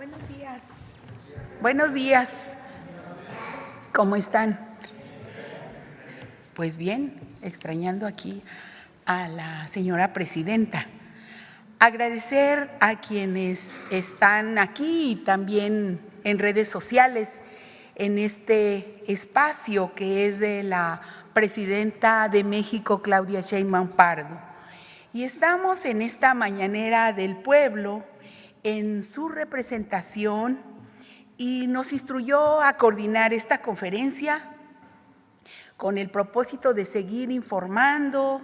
Buenos días. Buenos días. ¿Cómo están? Pues bien, extrañando aquí a la señora presidenta. Agradecer a quienes están aquí y también en redes sociales en este espacio que es de la presidenta de México, Claudia Sheinbaum Pardo. Y estamos en esta mañanera del pueblo en su representación y nos instruyó a coordinar esta conferencia con el propósito de seguir informando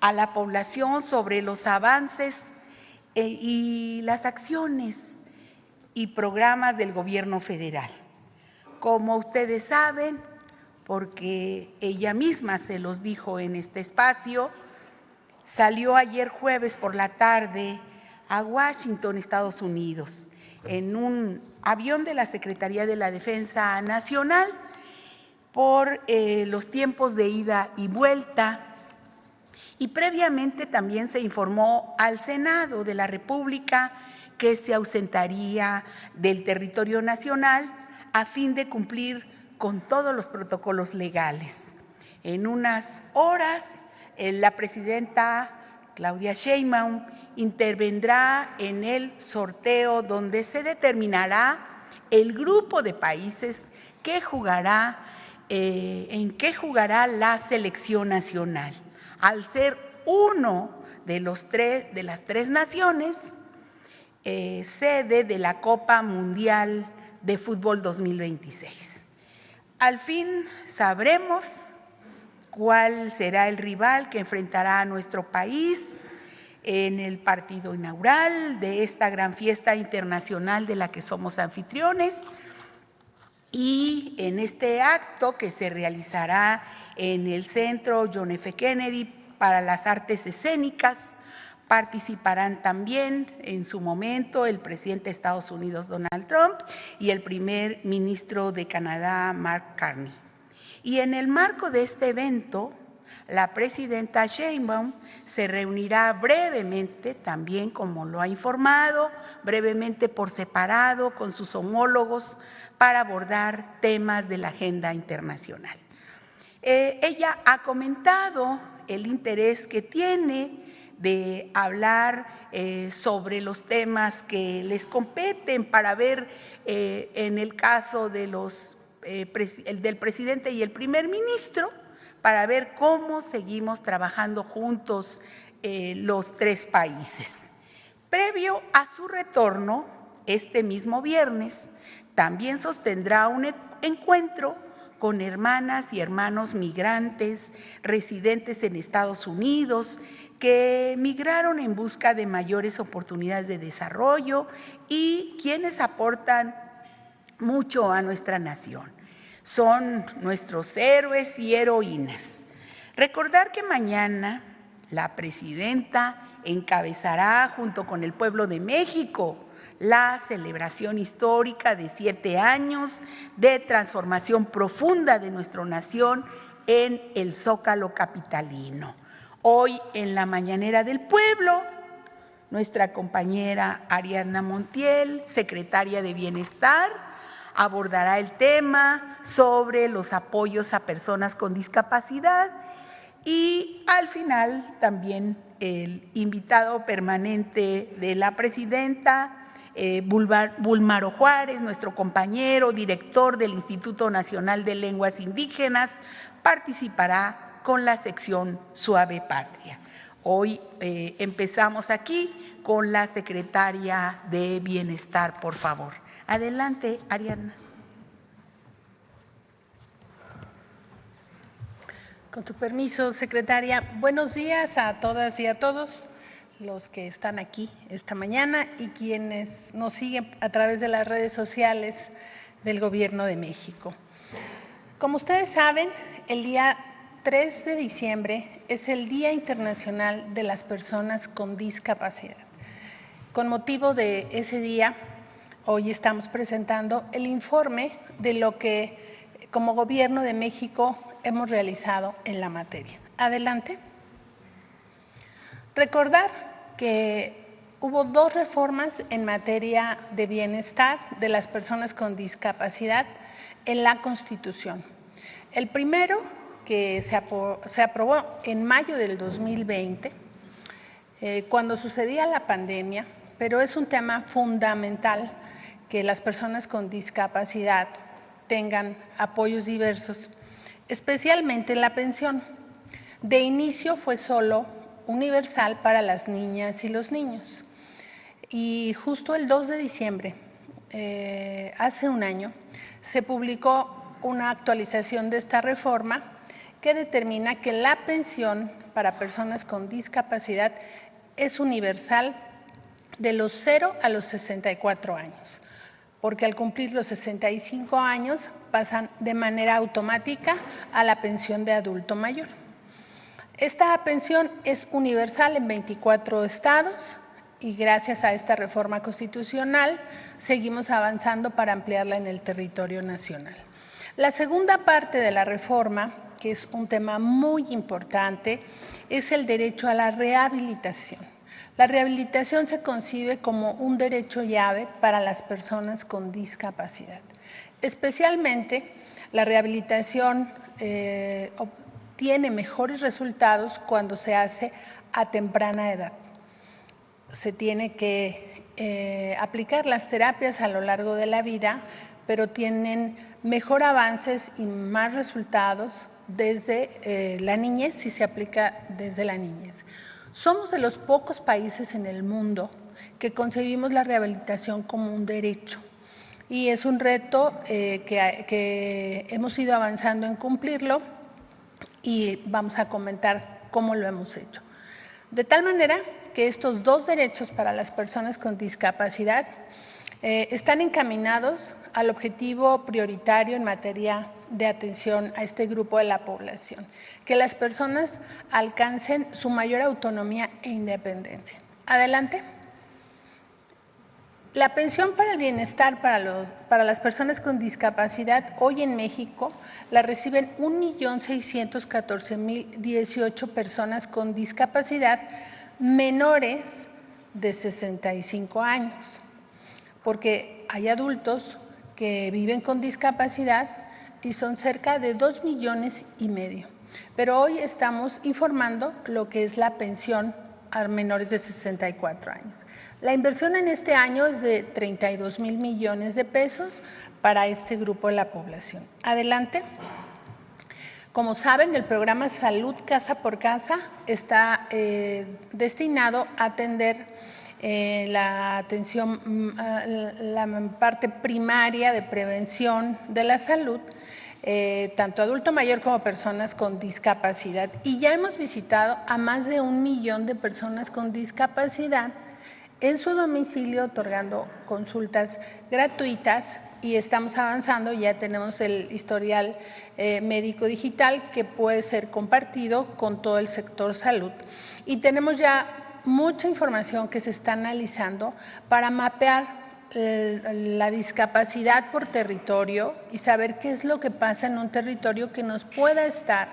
a la población sobre los avances y las acciones y programas del gobierno federal. Como ustedes saben, porque ella misma se los dijo en este espacio, salió ayer jueves por la tarde a Washington, Estados Unidos, en un avión de la Secretaría de la Defensa Nacional por los tiempos de ida y vuelta. Y previamente también se informó al Senado de la República que se ausentaría del territorio nacional a fin de cumplir con todos los protocolos legales. En unas horas, la presidenta Claudia Sheinbaum intervendrá en el sorteo donde se determinará el grupo de países que jugará, en qué jugará la selección nacional. Al ser uno de las tres naciones sede de la Copa Mundial de Fútbol 2026. Al fin sabremos cuál será el rival que enfrentará a nuestro país en el partido inaugural de esta gran fiesta internacional de la que somos anfitriones y en este acto que se realizará en el Centro John F. Kennedy para las Artes Escénicas. Participarán también en su momento el presidente de Estados Unidos, Donald Trump, y el primer ministro de Canadá, Mark Carney. Y en el marco de este evento, la presidenta Sheinbaum se reunirá brevemente, también como lo ha informado, brevemente por separado con sus homólogos para abordar temas de la agenda internacional. Ella ha comentado el interés que tiene de hablar sobre los temas que les competen para ver en el caso de del presidente y el primer ministro, para ver cómo seguimos trabajando juntos los tres países. Previo a su retorno, este mismo viernes, también sostendrá un encuentro con hermanas y hermanos migrantes residentes en Estados Unidos que migraron en busca de mayores oportunidades de desarrollo y quienes aportan mucho a nuestra nación. Son nuestros héroes y heroínas. Recordar que mañana la presidenta encabezará junto con el pueblo de México la celebración histórica de 7 años de transformación profunda de nuestra nación en el Zócalo capitalino. Hoy en la mañanera del pueblo, nuestra compañera Ariadna Montiel, secretaria de Bienestar, abordará el tema sobre los apoyos a personas con discapacidad y al final también el invitado permanente de la presidenta, Bulmaro Juárez, nuestro compañero, director del Instituto Nacional de Lenguas Indígenas, participará con la sección Suave Patria. Hoy empezamos aquí con la secretaria de Bienestar, por favor. Adelante, Ariadna. Con tu permiso, secretaria. Buenos días a todas y a todos los que están aquí esta mañana y quienes nos siguen a través de las redes sociales del Gobierno de México. Como ustedes saben, el día 3 de diciembre es el Día Internacional de las Personas con Discapacidad. Con motivo de ese día, hoy estamos presentando el informe de lo que como Gobierno de México hemos realizado en la materia. Adelante. Recordar que hubo 2 reformas en materia de bienestar de las personas con discapacidad en la Constitución. El primero, que se aprobó en mayo del 2020, cuando sucedía la pandemia, pero es un tema fundamental que las personas con discapacidad tengan apoyos diversos, especialmente la pensión. De inicio fue solo universal para las niñas y los niños. Y justo el 2 de diciembre, hace un año, se publicó una actualización de esta reforma que determina que la pensión para personas con discapacidad es universal de los 0 a los 64 años, porque al cumplir los 65 años pasan de manera automática a la pensión de adulto mayor. Esta pensión es universal en 24 estados y gracias a esta reforma constitucional seguimos avanzando para ampliarla en el territorio nacional. La segunda parte de la reforma, que es un tema muy importante, es el derecho a la rehabilitación. La rehabilitación se concibe como un derecho llave para las personas con discapacidad. Especialmente, la rehabilitación obtiene mejores resultados cuando se hace a temprana edad. Se tiene que aplicar las terapias a lo largo de la vida, pero tienen mejor avances y más resultados desde la niñez, si se aplica desde la niñez. Somos de los pocos países en el mundo que concebimos la rehabilitación como un derecho y es un reto que hemos ido avanzando en cumplirlo y vamos a comentar cómo lo hemos hecho. De tal manera que estos 2 derechos para las personas con discapacidad están encaminados al objetivo prioritario en materia de atención a este grupo de la población, que las personas alcancen su mayor autonomía e independencia. Adelante. La pensión para el bienestar para las personas con discapacidad hoy en México la reciben 1.614.018 personas con discapacidad menores de 65 años, porque hay adultos que viven con discapacidad y son cerca de 2,5 millones. Pero hoy estamos informando lo que es la pensión a menores de 64 años. La inversión en este año es de 32,000 millones de pesos para este grupo de la población. Adelante. Como saben, el programa Salud Casa por Casa está destinado a atender la parte primaria de prevención de la salud, tanto adulto mayor como personas con discapacidad. Y ya hemos visitado a más de 1 millón de personas con discapacidad en su domicilio, otorgando consultas gratuitas y estamos avanzando, ya tenemos el historial médico digital que puede ser compartido con todo el sector salud. Y tenemos ya mucha información que se está analizando para mapear la discapacidad por territorio y saber qué es lo que pasa en un territorio que nos pueda estar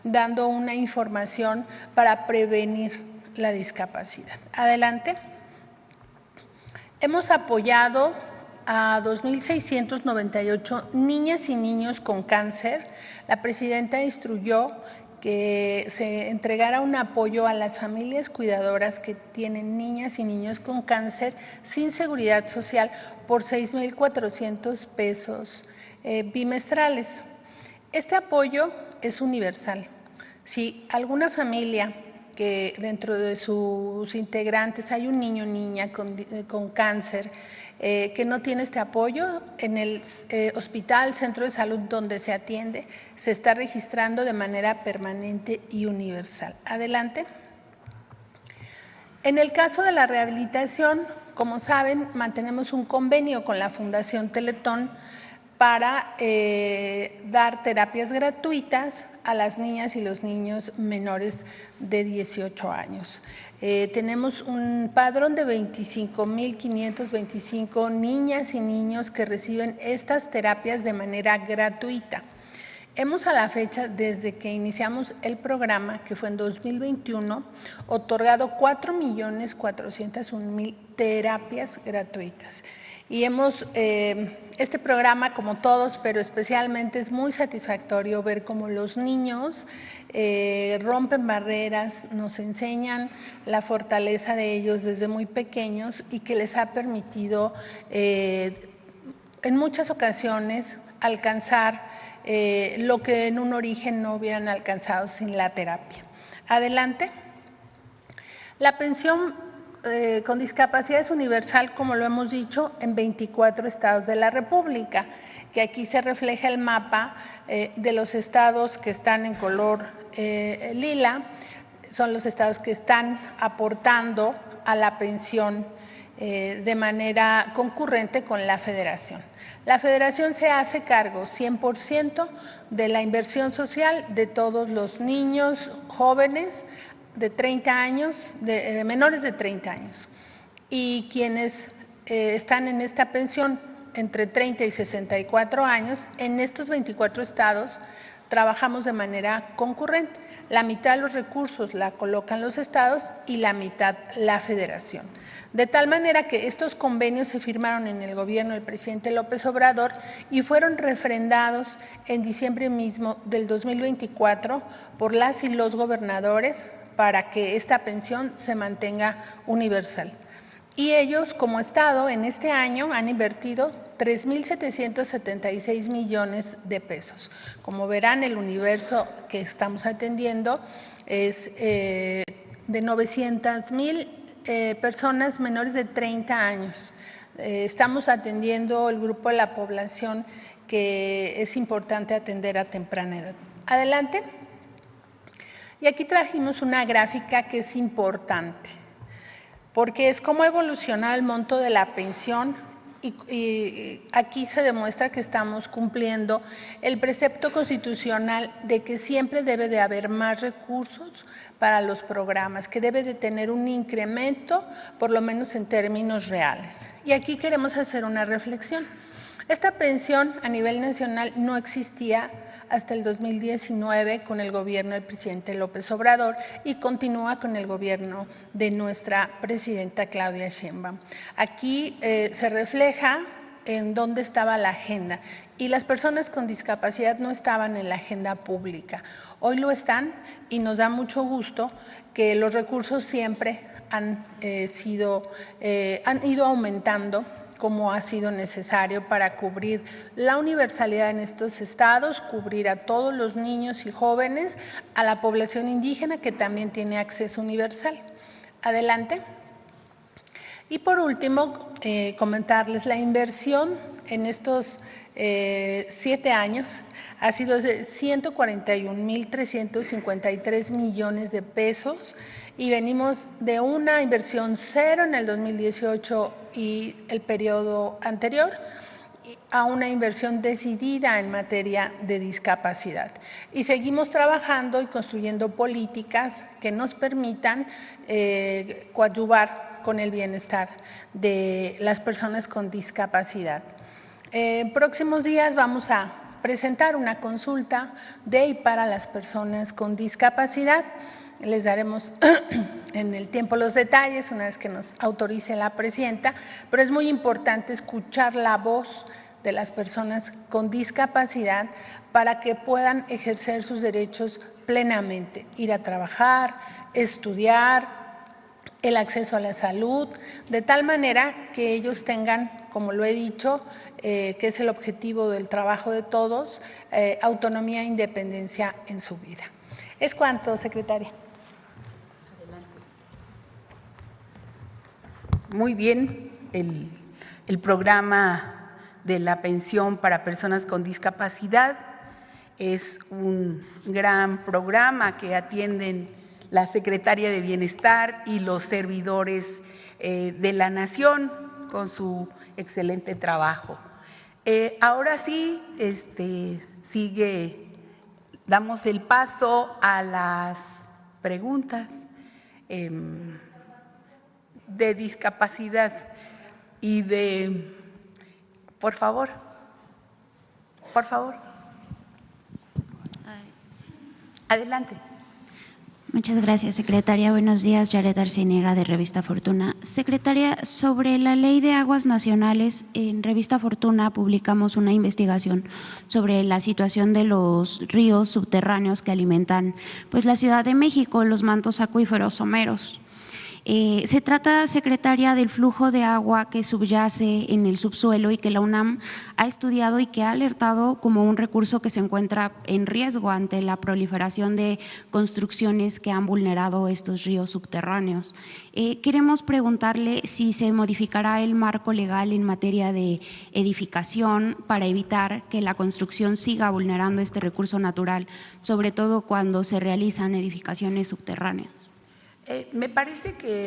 dando una información para prevenir la discapacidad. Adelante. Hemos apoyado a 2,698 niñas y niños con cáncer. La presidenta instruyó que se entregara un apoyo a las familias cuidadoras que tienen niñas y niños con cáncer sin seguridad social por 6,400 pesos bimestrales. Este apoyo es universal. Si alguna familia que dentro de sus integrantes hay un niño o niña con cáncer que no tiene este apoyo, en el hospital, centro de salud donde se atiende, se está registrando de manera permanente y universal. Adelante. En el caso de la rehabilitación, como saben, mantenemos un convenio con la Fundación Teletón para dar terapias gratuitas a las niñas y los niños menores de 18 años. Tenemos un padrón de 25,525 niñas y niños que reciben estas terapias de manera gratuita. Hemos a la fecha, desde que iniciamos el programa, que fue en 2021, otorgado 4.401.000 terapias gratuitas. Y este programa, como todos, pero especialmente es muy satisfactorio ver cómo los niños rompen barreras, nos enseñan la fortaleza de ellos desde muy pequeños y que les ha permitido en muchas ocasiones alcanzar lo que en un origen no hubieran alcanzado sin la terapia. Adelante. La pensión con discapacidad es universal, como lo hemos dicho, en 24 estados de la República, que aquí se refleja el mapa de los estados que están en color lila, son los estados que están aportando a la pensión de manera concurrente con la Federación. La Federación se hace cargo 100% de la inversión social de todos los niños jóvenes de 30 años, menores de 30 años. Y quienes están en esta pensión entre 30 y 64 años, en estos 24 estados trabajamos de manera concurrente. La mitad de los recursos la colocan los estados y la mitad la Federación. De tal manera que estos convenios se firmaron en el gobierno del presidente López Obrador y fueron refrendados en diciembre mismo del 2024 por las y los gobernadores para que esta pensión se mantenga universal. Y ellos, como Estado, en este año han invertido 3.776 millones de pesos. Como verán, el universo que estamos atendiendo es de 900,000 personas menores de 30 años. Estamos atendiendo el grupo de la población que es importante atender a temprana edad. Adelante. Y aquí trajimos una gráfica que es importante, porque es cómo ha evolucionado el monto de la pensión y aquí se demuestra que estamos cumpliendo el precepto constitucional de que siempre debe de haber más recursos para los programas, que debe de tener un incremento, por lo menos en términos reales. Y aquí queremos hacer una reflexión. Esta pensión a nivel nacional no existía hasta el 2019 con el gobierno del presidente López Obrador y continúa con el gobierno de nuestra presidenta Claudia Sheinbaum. Aquí se refleja en dónde estaba la agenda y las personas con discapacidad no estaban en la agenda pública. Hoy lo están y nos da mucho gusto que los recursos siempre han ido aumentando como ha sido necesario para cubrir la universalidad en estos estados, cubrir a todos los niños y jóvenes, a la población indígena que también tiene acceso universal. Adelante. Y por último, comentarles la inversión en estos 7 años ha sido de 141.353 millones de pesos y venimos de una inversión cero en el 2018 y el periodo anterior a una inversión decidida en materia de discapacidad. Y seguimos trabajando y construyendo políticas que nos permitan coadyuvar con el bienestar de las personas con discapacidad. En próximos días vamos a presentar una consulta de y para las personas con discapacidad. Les daremos en el tiempo los detalles una vez que nos autorice la presidenta, pero es muy importante escuchar la voz de las personas con discapacidad para que puedan ejercer sus derechos plenamente, ir a trabajar, estudiar, el acceso a la salud, de tal manera que ellos tengan, como lo he dicho, que es el objetivo del trabajo de todos, autonomía e independencia en su vida. Es cuanto, secretaria. Muy bien, el programa de la pensión para personas con discapacidad es un gran programa que atienden la Secretaría de Bienestar y los servidores de la Nación con su excelente trabajo. Ahora sí, damos el paso a las preguntas de discapacidad y por favor. Adelante. Muchas gracias, secretaria. Buenos días, Yaret Arciniega, de Revista Fortuna. Secretaria, sobre la Ley de Aguas Nacionales, en Revista Fortuna publicamos una investigación sobre la situación de los ríos subterráneos que alimentan pues, la Ciudad de México, los mantos acuíferos someros. Se trata, secretaria, del flujo de agua que subyace en el subsuelo y que la UNAM ha estudiado y que ha alertado como un recurso que se encuentra en riesgo ante la proliferación de construcciones que han vulnerado estos ríos subterráneos. Queremos preguntarle si se modificará el marco legal en materia de edificación para evitar que la construcción siga vulnerando este recurso natural, sobre todo cuando se realizan edificaciones subterráneas. Me parece que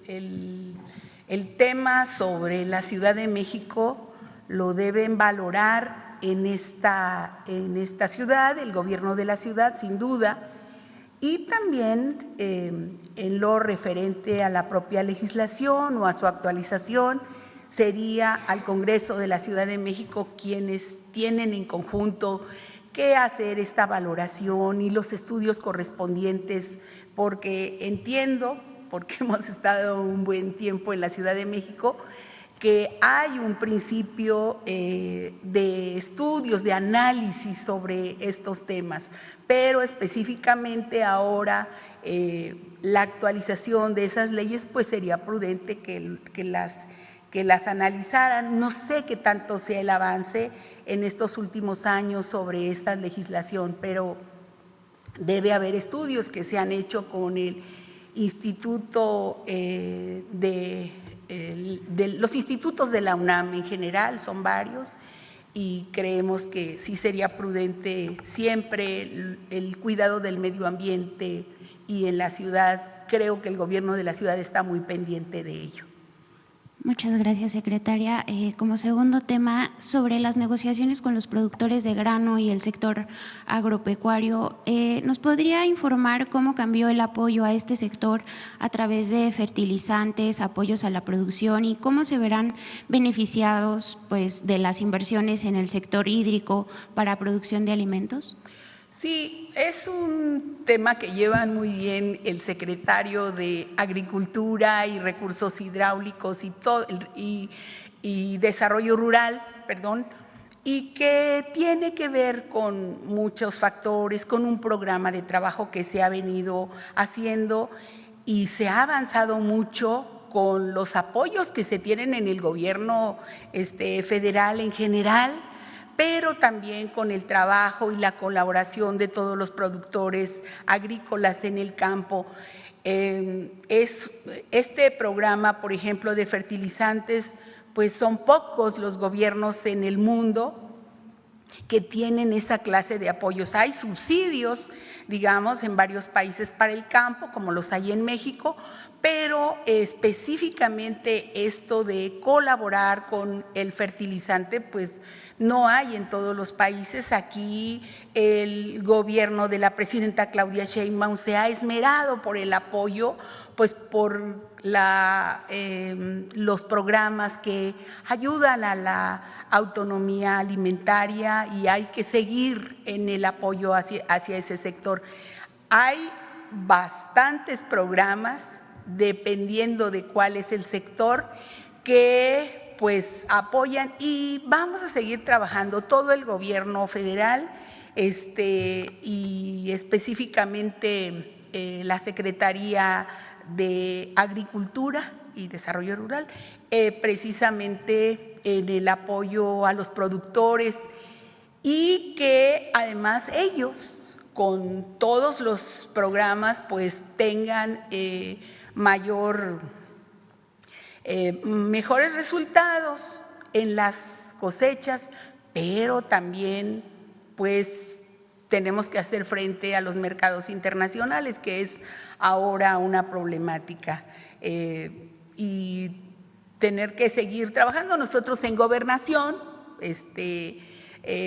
el tema sobre la Ciudad de México lo deben valorar en esta ciudad, el gobierno de la ciudad, sin duda, y también en lo referente a la propia legislación o a su actualización, sería al Congreso de la Ciudad de México quienes tienen en conjunto que hacer esta valoración y los estudios correspondientes, porque entiendo, porque hemos estado un buen tiempo en la Ciudad de México, que hay un principio de estudios, de análisis sobre estos temas, pero específicamente ahora la actualización de esas leyes, pues sería prudente que las analizaran. No sé qué tanto sea el avance en estos últimos años sobre esta legislación, pero debe haber estudios que se han hecho con el instituto los institutos de la UNAM en general, son varios, y creemos que sí sería prudente siempre el cuidado del medio ambiente, y en la ciudad creo que el gobierno de la ciudad está muy pendiente de ello. Muchas gracias, secretaria. Como segundo tema, sobre las negociaciones con los productores de grano y el sector agropecuario, ¿nos podría informar cómo cambió el apoyo a este sector a través de fertilizantes, apoyos a la producción y cómo se verán beneficiados pues, de las inversiones en el sector hídrico para producción de alimentos? Sí, es un tema que llevan muy bien el secretario de Agricultura y Recursos Hidráulicos y Desarrollo Rural, y que tiene que ver con muchos factores, con un programa de trabajo que se ha venido haciendo y se ha avanzado mucho con los apoyos que se tienen en el gobierno federal en general, pero también con el trabajo y la colaboración de todos los productores agrícolas en el campo. Este programa, por ejemplo, de fertilizantes, pues son pocos los gobiernos en el mundo que tienen esa clase de apoyos. Hay subsidios, digamos, en varios países para el campo, como los hay en México, pero específicamente esto de colaborar con el fertilizante, pues no hay en todos los países. Aquí el gobierno de la presidenta Claudia Sheinbaum se ha esmerado por el apoyo, pues por los programas que ayudan a la autonomía alimentaria, y hay que seguir en el apoyo hacia ese sector. Hay bastantes programas, dependiendo de cuál es el sector, que pues apoyan, y vamos a seguir trabajando todo el gobierno federal y específicamente la Secretaría de Agricultura y Desarrollo Rural, precisamente en el apoyo a los productores, y que además ellos con todos los programas pues tengan mejores resultados en las cosechas, pero también pues tenemos que hacer frente a los mercados internacionales, que es ahora una problemática, y tener que seguir trabajando nosotros en gobernación,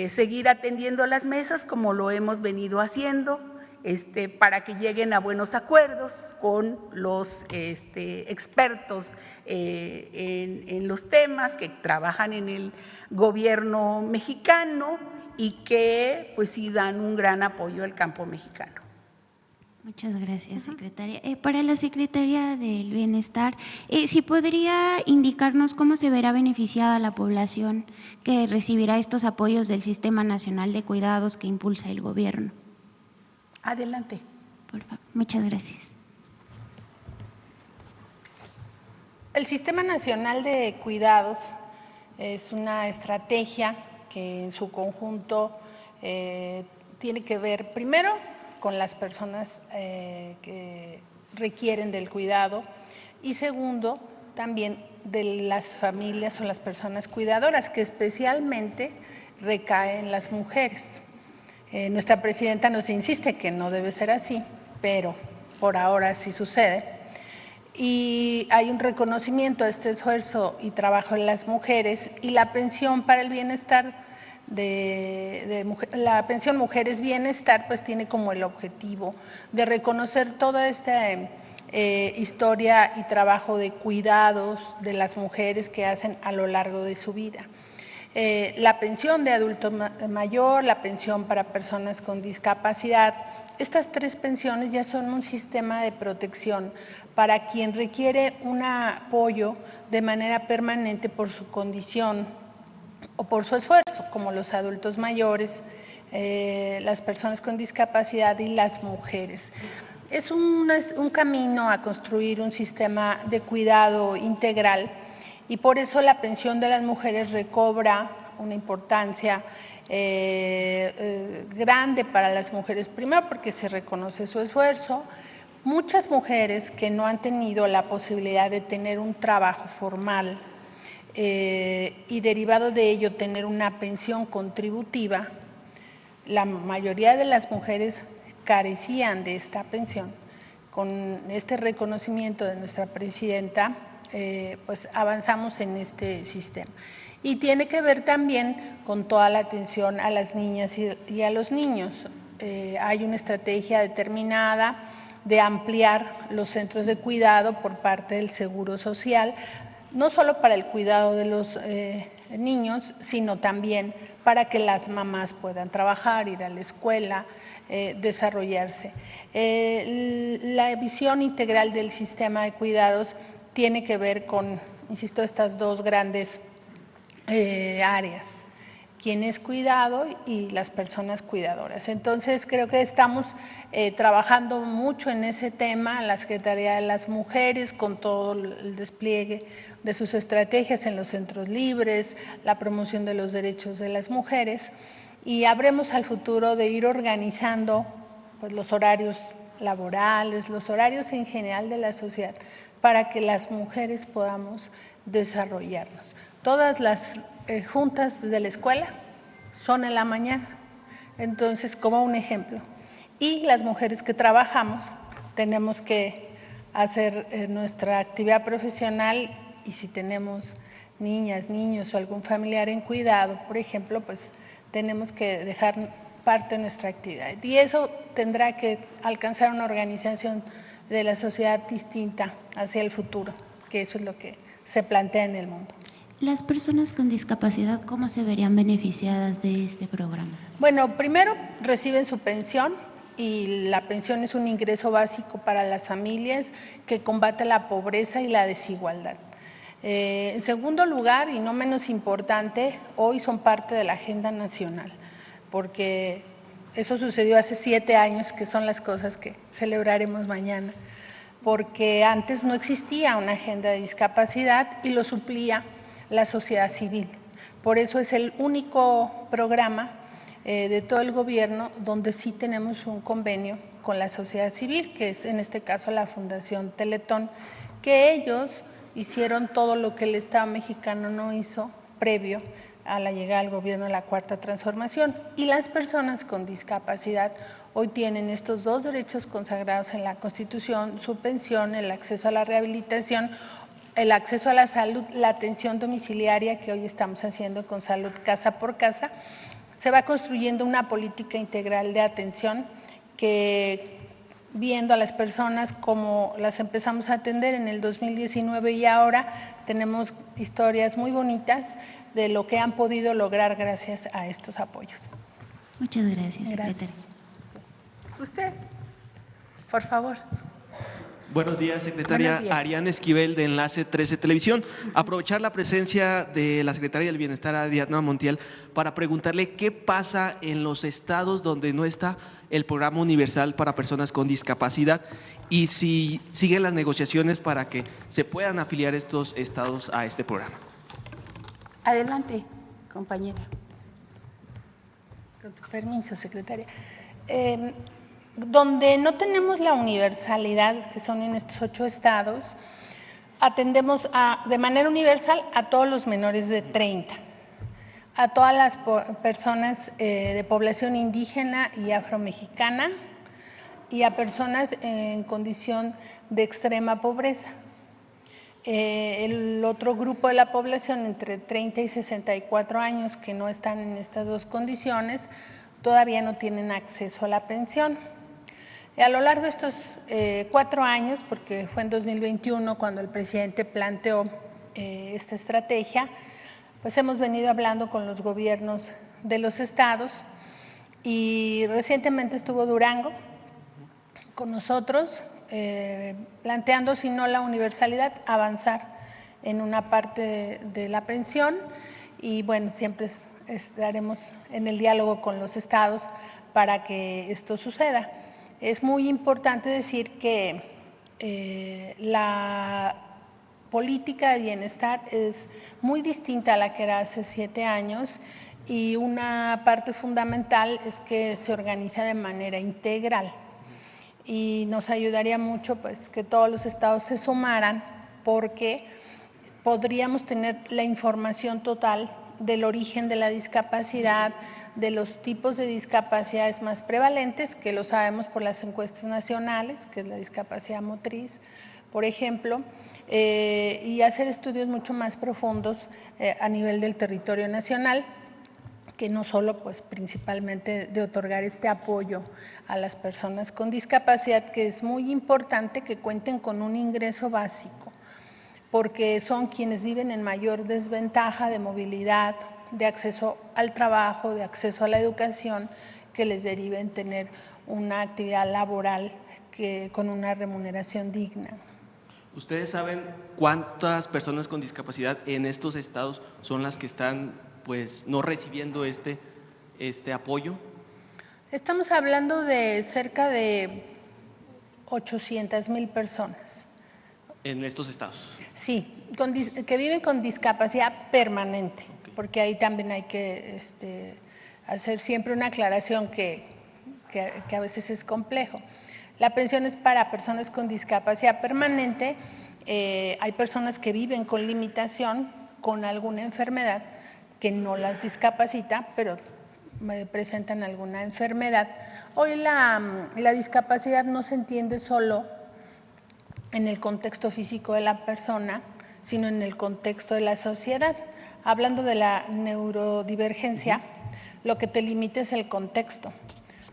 seguir atendiendo las mesas como lo hemos venido haciendo, para que lleguen a buenos acuerdos con los expertos en los temas que trabajan en el gobierno mexicano y que pues sí dan un gran apoyo al campo mexicano. Muchas gracias, secretaria. Para la Secretaría del Bienestar, si podría indicarnos cómo se verá beneficiada la población que recibirá estos apoyos del Sistema Nacional de Cuidados que impulsa el gobierno. Adelante. Por favor. Muchas gracias. El Sistema Nacional de Cuidados es una estrategia que en su conjunto tiene que ver primero con las personas que requieren del cuidado y segundo también de las familias o las personas cuidadoras, que especialmente recaen en las mujeres. Nuestra presidenta nos insiste que no debe ser así, pero por ahora así sucede. Y hay un reconocimiento a este esfuerzo y trabajo de las mujeres, y la pensión para el bienestar la pensión Mujeres Bienestar pues tiene como el objetivo de reconocer toda esta historia y trabajo de cuidados de las mujeres que hacen a lo largo de su vida. La pensión de adulto mayor, la pensión para personas con discapacidad, estas tres pensiones ya son un sistema de protección para quien requiere un apoyo de manera permanente por su condición o por su esfuerzo, como los adultos mayores, las personas con discapacidad y las mujeres. Es un camino a construir un sistema de cuidado integral y por eso la pensión de las mujeres recobra una importancia grande para las mujeres, primero porque se reconoce su esfuerzo. Muchas mujeres que no han tenido la posibilidad de tener un trabajo formal y derivado de ello tener una pensión contributiva, la mayoría de las mujeres carecían de esta pensión. Con este reconocimiento de nuestra presidenta, pues avanzamos en este sistema. Y tiene que ver también con toda la atención a las niñas y a los niños. Hay una estrategia determinada de ampliar los centros de cuidado por parte del Seguro Social, no solo para el cuidado de los niños, sino también para que las mamás puedan trabajar, ir a la escuela, desarrollarse. La visión integral del sistema de cuidados tiene que ver con, insisto, estas dos grandes áreas, quien es cuidado y las personas cuidadoras. Entonces, creo que estamos trabajando mucho en ese tema, la Secretaría de las Mujeres, con todo el despliegue de sus estrategias en los centros libres, la promoción de los derechos de las mujeres, y habremos al futuro de ir organizando pues, los horarios laborales, los horarios en general de la sociedad, para que las mujeres podamos desarrollarnos. Todas las juntas de la escuela son en la mañana, entonces como un ejemplo. Y las mujeres que trabajamos tenemos que hacer nuestra actividad profesional y si tenemos niñas, niños o algún familiar en cuidado, por ejemplo, pues tenemos que dejar parte de nuestra actividad. Y eso tendrá que alcanzar una organización de la sociedad distinta hacia el futuro, que eso es lo que se plantea en el mundo. ¿Las personas con discapacidad cómo se verían beneficiadas de este programa? Bueno, primero reciben su pensión y la pensión es un ingreso básico para las familias que combate la pobreza y la desigualdad. En segundo lugar, y no menos importante, hoy son parte de la agenda nacional, porque eso sucedió hace 7 años, que son las cosas que celebraremos mañana, porque antes no existía una agenda de discapacidad y lo suplía la sociedad civil. Por eso es el único programa de todo el gobierno donde sí tenemos un convenio con la sociedad civil, que es en este caso la Fundación Teletón, que ellos hicieron todo lo que el Estado mexicano no hizo previo a la llegada al gobierno de la Cuarta Transformación. Y las personas con discapacidad hoy tienen estos dos derechos consagrados en la Constitución: su pensión, el acceso a la rehabilitación, el acceso a la salud, la atención domiciliaria que hoy estamos haciendo con Salud Casa por Casa. Se va construyendo una política integral de atención que, viendo a las personas como las empezamos a atender en el 2019 y ahora, tenemos historias muy bonitas de lo que han podido lograr gracias a estos apoyos. Muchas gracias, secretaria. ¿Usted? Por favor. Buenos días, secretaria. Buenos días. Ariana Esquivel, de Enlace 13 Televisión. Aprovechar la presencia de la secretaria del Bienestar, Ariadna Montiel, para preguntarle qué pasa en los estados donde no está el programa universal para personas con discapacidad y si siguen las negociaciones para que se puedan afiliar estos estados a este programa. Adelante, compañera. Con tu permiso, secretaria. Donde no tenemos la universalidad, que son en estos 8 estados, atendemos de manera universal a todos los menores de 30, a todas las personas de población indígena y afromexicana y a personas en condición de extrema pobreza. El otro grupo de la población entre 30 y 64 años que no están en estas dos condiciones todavía no tienen acceso a la pensión. A lo largo de estos 4 años, porque fue en 2021 cuando el presidente planteó esta estrategia, pues hemos venido hablando con los gobiernos de los estados y recientemente estuvo Durango con nosotros planteando, si no la universalidad, avanzar en una parte de la pensión y bueno, siempre estaremos en el diálogo con los estados para que esto suceda. Es muy importante decir que la política de bienestar es muy distinta a la que era hace 7 años y una parte fundamental es que se organiza de manera integral y nos ayudaría mucho pues que todos los estados se sumaran porque podríamos tener la información total del origen de la discapacidad, de los tipos de discapacidades más prevalentes, que lo sabemos por las encuestas nacionales, que es la discapacidad motriz, por ejemplo, y hacer estudios mucho más profundos a nivel del territorio nacional, que no solo, pues principalmente de otorgar este apoyo a las personas con discapacidad, que es muy importante que cuenten con un ingreso básico, porque son quienes viven en mayor desventaja de movilidad, de acceso al trabajo, de acceso a la educación, que les derive en tener una actividad laboral con una remuneración digna. ¿Ustedes saben cuántas personas con discapacidad en estos estados son las que están pues no recibiendo este apoyo? Estamos hablando de cerca de 800,000 personas. ¿En estos estados? Sí, que viven con discapacidad permanente, porque ahí también hay que hacer siempre una aclaración que a veces es complejo. La pensión es para personas con discapacidad permanente, hay personas que viven con limitación, con alguna enfermedad que no las discapacita, pero presentan alguna enfermedad. Hoy la discapacidad no se entiende solo en el contexto físico de la persona, sino en el contexto de la sociedad. Hablando de la neurodivergencia, lo que te limita es el contexto.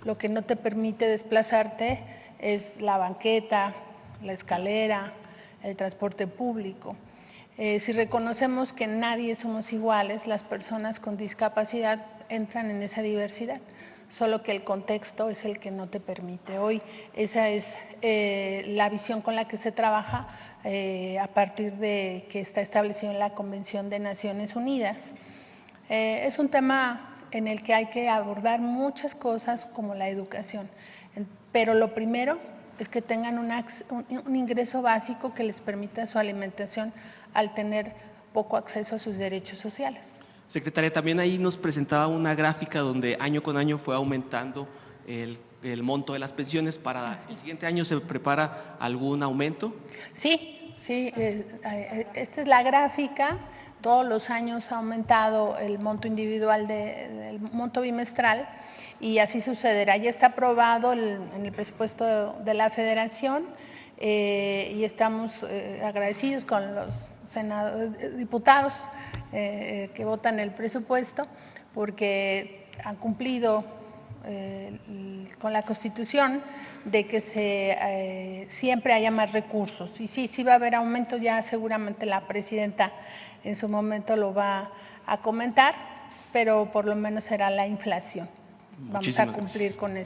Lo que no te permite desplazarte es la banqueta, la escalera, el transporte público. Si reconocemos que nadie somos iguales, las personas con discapacidad entran en esa diversidad, solo que el contexto es el que no te permite. Hoy esa es la visión con la que se trabaja a partir de que está establecido en la Convención de Naciones Unidas. Es un tema en el que hay que abordar muchas cosas como la educación, pero lo primero es que tengan un ingreso básico que les permita su alimentación al tener poco acceso a sus derechos sociales. Secretaria, también ahí nos presentaba una gráfica donde año con año fue aumentando el monto de las pensiones. ¿Para el siguiente año se prepara algún aumento? Sí, esta es la gráfica. Todos los años ha aumentado el monto individual el monto bimestral y así sucederá. Ya está aprobado en el presupuesto de la Federación y estamos agradecidos con los diputados que votan el presupuesto porque han cumplido con la Constitución de que siempre haya más recursos. Y sí va a haber aumento, ya seguramente la presidenta en su momento lo va a comentar, pero por lo menos será la inflación. Vamos a cumplir con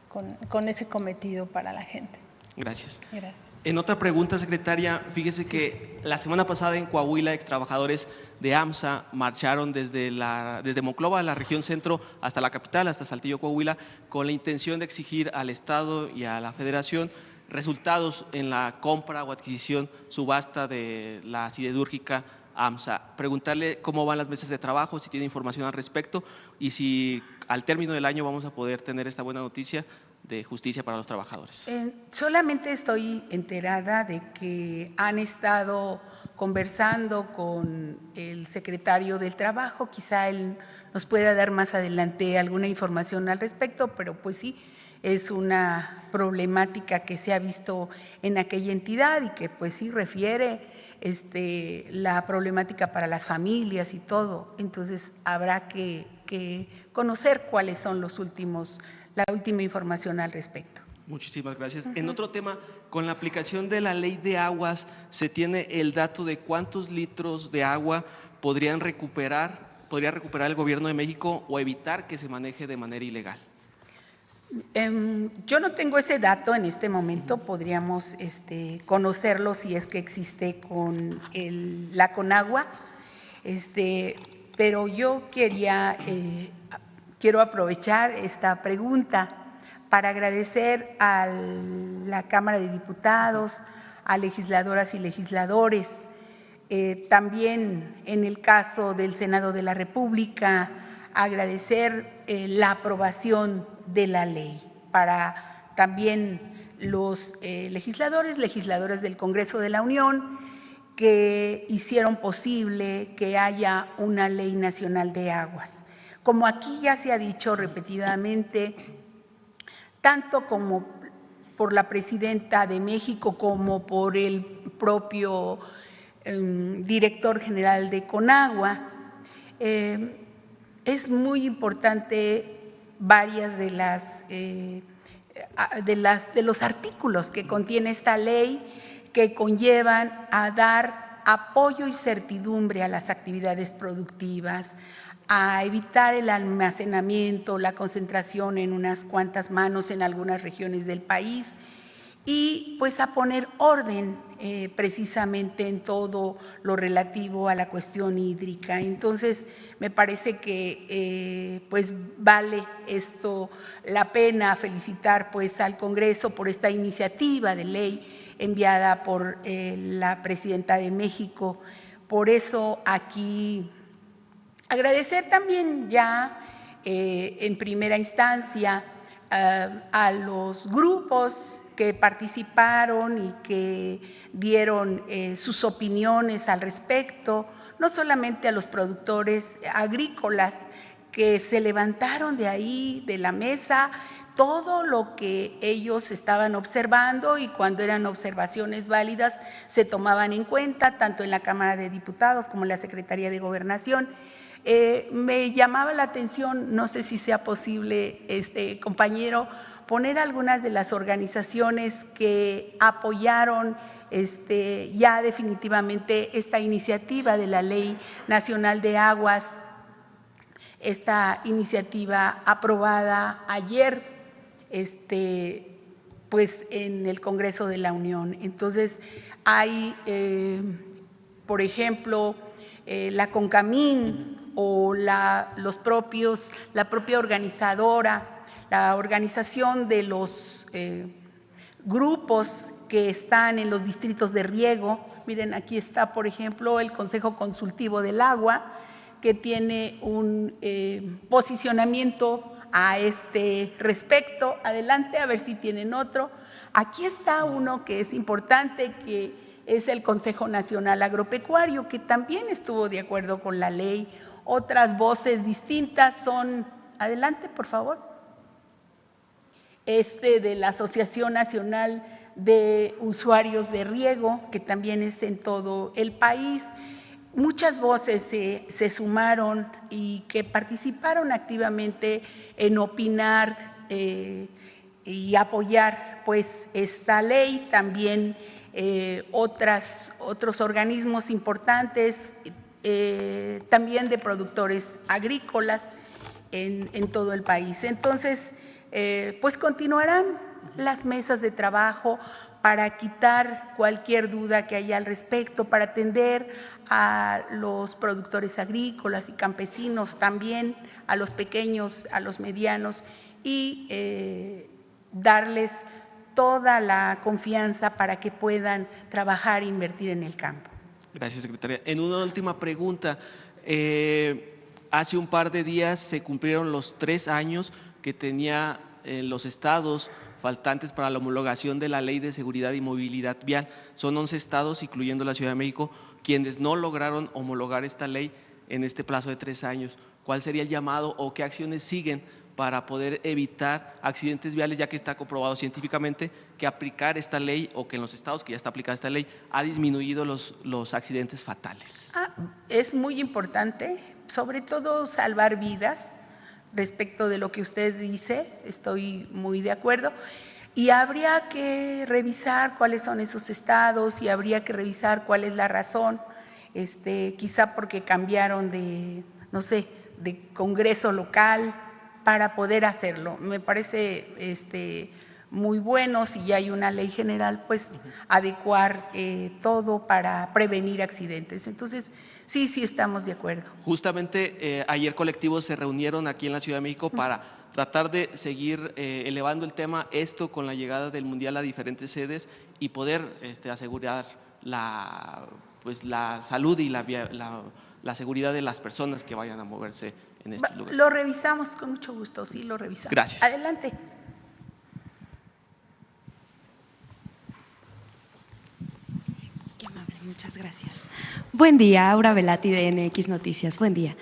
con ese cometido para la gente. Gracias. Gracias. En otra pregunta, secretaria, fíjese que la semana pasada en Coahuila, extrabajadores de AMSA marcharon desde Monclova, la región centro, hasta la capital, hasta Saltillo, Coahuila, con la intención de exigir al Estado y a la Federación resultados en la compra o adquisición, subasta de la siderúrgica AMSA. Preguntarle cómo van las mesas de trabajo, si tiene información al respecto y si al término del año vamos a poder tener esta buena noticia de justicia para los trabajadores. Solamente estoy enterada de que han estado conversando con el secretario del Trabajo, quizá él nos pueda dar más adelante alguna información al respecto, pero pues sí, es una problemática que se ha visto en aquella entidad y que pues sí refiere la problemática para las familias y todo. Entonces habrá que conocer cuáles son la última información al respecto. Muchísimas gracias. En otro tema, con la aplicación de la ley de aguas, ¿se tiene el dato de cuántos litros de agua podría recuperar el Gobierno de México o evitar que se maneje de manera ilegal? Yo no tengo ese dato en este momento, podríamos conocerlo si es que existe con la Conagua, pero yo quiero aprovechar esta pregunta para agradecer a la Cámara de Diputados, a legisladoras y legisladores, también en el caso del Senado de la República, agradecer la aprobación de la ley para también los legisladoras del Congreso de la Unión que hicieron posible que haya una ley nacional de aguas. Como aquí ya se ha dicho repetidamente, tanto como por la presidenta de México como por el propio director general de Conagua, es muy importante varias de los artículos que contiene esta ley que conllevan a dar apoyo y certidumbre a las actividades productivas, a evitar el almacenamiento, la concentración en unas cuantas manos en algunas regiones del país y pues a poner orden precisamente en todo lo relativo a la cuestión hídrica. Entonces, me parece que pues vale esto la pena felicitar pues al Congreso por esta iniciativa de ley enviada por la presidenta de México. Por eso aquí agradecer también ya en primera instancia a los grupos que participaron y que dieron sus opiniones al respecto, no solamente a los productores agrícolas que se levantaron de ahí, de la mesa, todo lo que ellos estaban observando y cuando eran observaciones válidas se tomaban en cuenta, tanto en la Cámara de Diputados como en la Secretaría de Gobernación. Me llamaba la atención, no sé si sea posible, compañero, poner algunas de las organizaciones que apoyaron ya definitivamente esta iniciativa de la Ley Nacional de Aguas, esta iniciativa aprobada ayer pues en el Congreso de la Unión. Entonces hay, por ejemplo, la CONCAMIN o la propia organizadora, la organización de los grupos que están en los distritos de riego. Miren, aquí está, por ejemplo, el Consejo Consultivo del Agua, que tiene un posicionamiento a este respecto. Adelante, a ver si tienen otro. Aquí está uno que es importante, que es el Consejo Nacional Agropecuario, que también estuvo de acuerdo con la ley. Otras voces distintas son, adelante, por favor, de la Asociación Nacional de Usuarios de Riego, que también es en todo el país. Muchas voces se sumaron y que participaron activamente en opinar y apoyar pues esta ley. También otros organismos importantes, también de productores agrícolas en todo el país. Entonces, pues continuarán las mesas de trabajo para quitar cualquier duda que haya al respecto, para atender a los productores agrícolas y campesinos también, a los pequeños, a los medianos, y darles toda la confianza para que puedan trabajar e invertir en el campo. Gracias, secretaria. En una última pregunta, hace un par de días se cumplieron los 3 años que tenía los estados faltantes para la homologación de la Ley de Seguridad y Movilidad Vial. Son 11 estados, incluyendo la Ciudad de México, quienes no lograron homologar esta ley en este plazo de 3 años. ¿Cuál sería el llamado o qué acciones siguen para poder evitar accidentes viales, ya que está comprobado científicamente que aplicar esta ley, o que en los estados que ya está aplicada esta ley, ha disminuido los accidentes fatales? Es muy importante, sobre todo salvar vidas. Respecto de lo que usted dice, estoy muy de acuerdo, y habría que revisar cuáles son esos estados y habría que revisar cuál es la razón, quizá porque cambiaron de, no sé, de congreso local para poder hacerlo. Me parece muy bueno, si ya hay una ley general, pues adecuar todo para prevenir accidentes. Entonces, sí estamos de acuerdo. Justamente ayer colectivos se reunieron aquí en la Ciudad de México para tratar de seguir elevando el tema, esto con la llegada del Mundial a diferentes sedes, y poder asegurar la salud y la seguridad de las personas que vayan a moverse en estos lugares. Lo revisamos con mucho gusto, sí lo revisamos. Gracias. Adelante. Muchas gracias. Buen día, Aura Velati de NX Noticias. Buen día.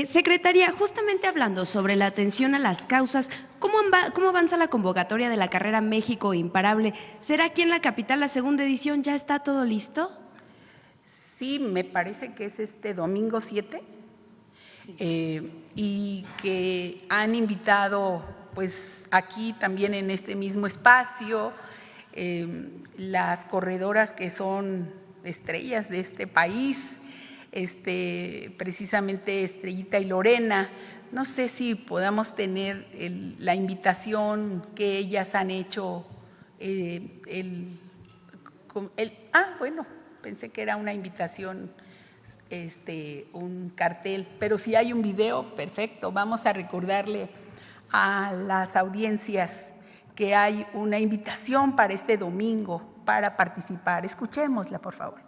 Secretaria, justamente hablando sobre la atención a las causas, ¿cómo avanza la convocatoria de la carrera México Imparable? ¿Será aquí en la capital la segunda edición? ¿Ya está todo listo? Sí, me parece que es este domingo 7, y que han invitado, pues aquí también en este mismo espacio, las corredoras que son estrellas de este país, precisamente Estrellita y Lorena. No sé si podamos tener la invitación que ellas han hecho. Bueno, pensé que era una invitación, un cartel, pero si hay un video, perfecto. Vamos a recordarle a las audiencias que hay una invitación para este domingo para participar. Escuchémosla, por favor.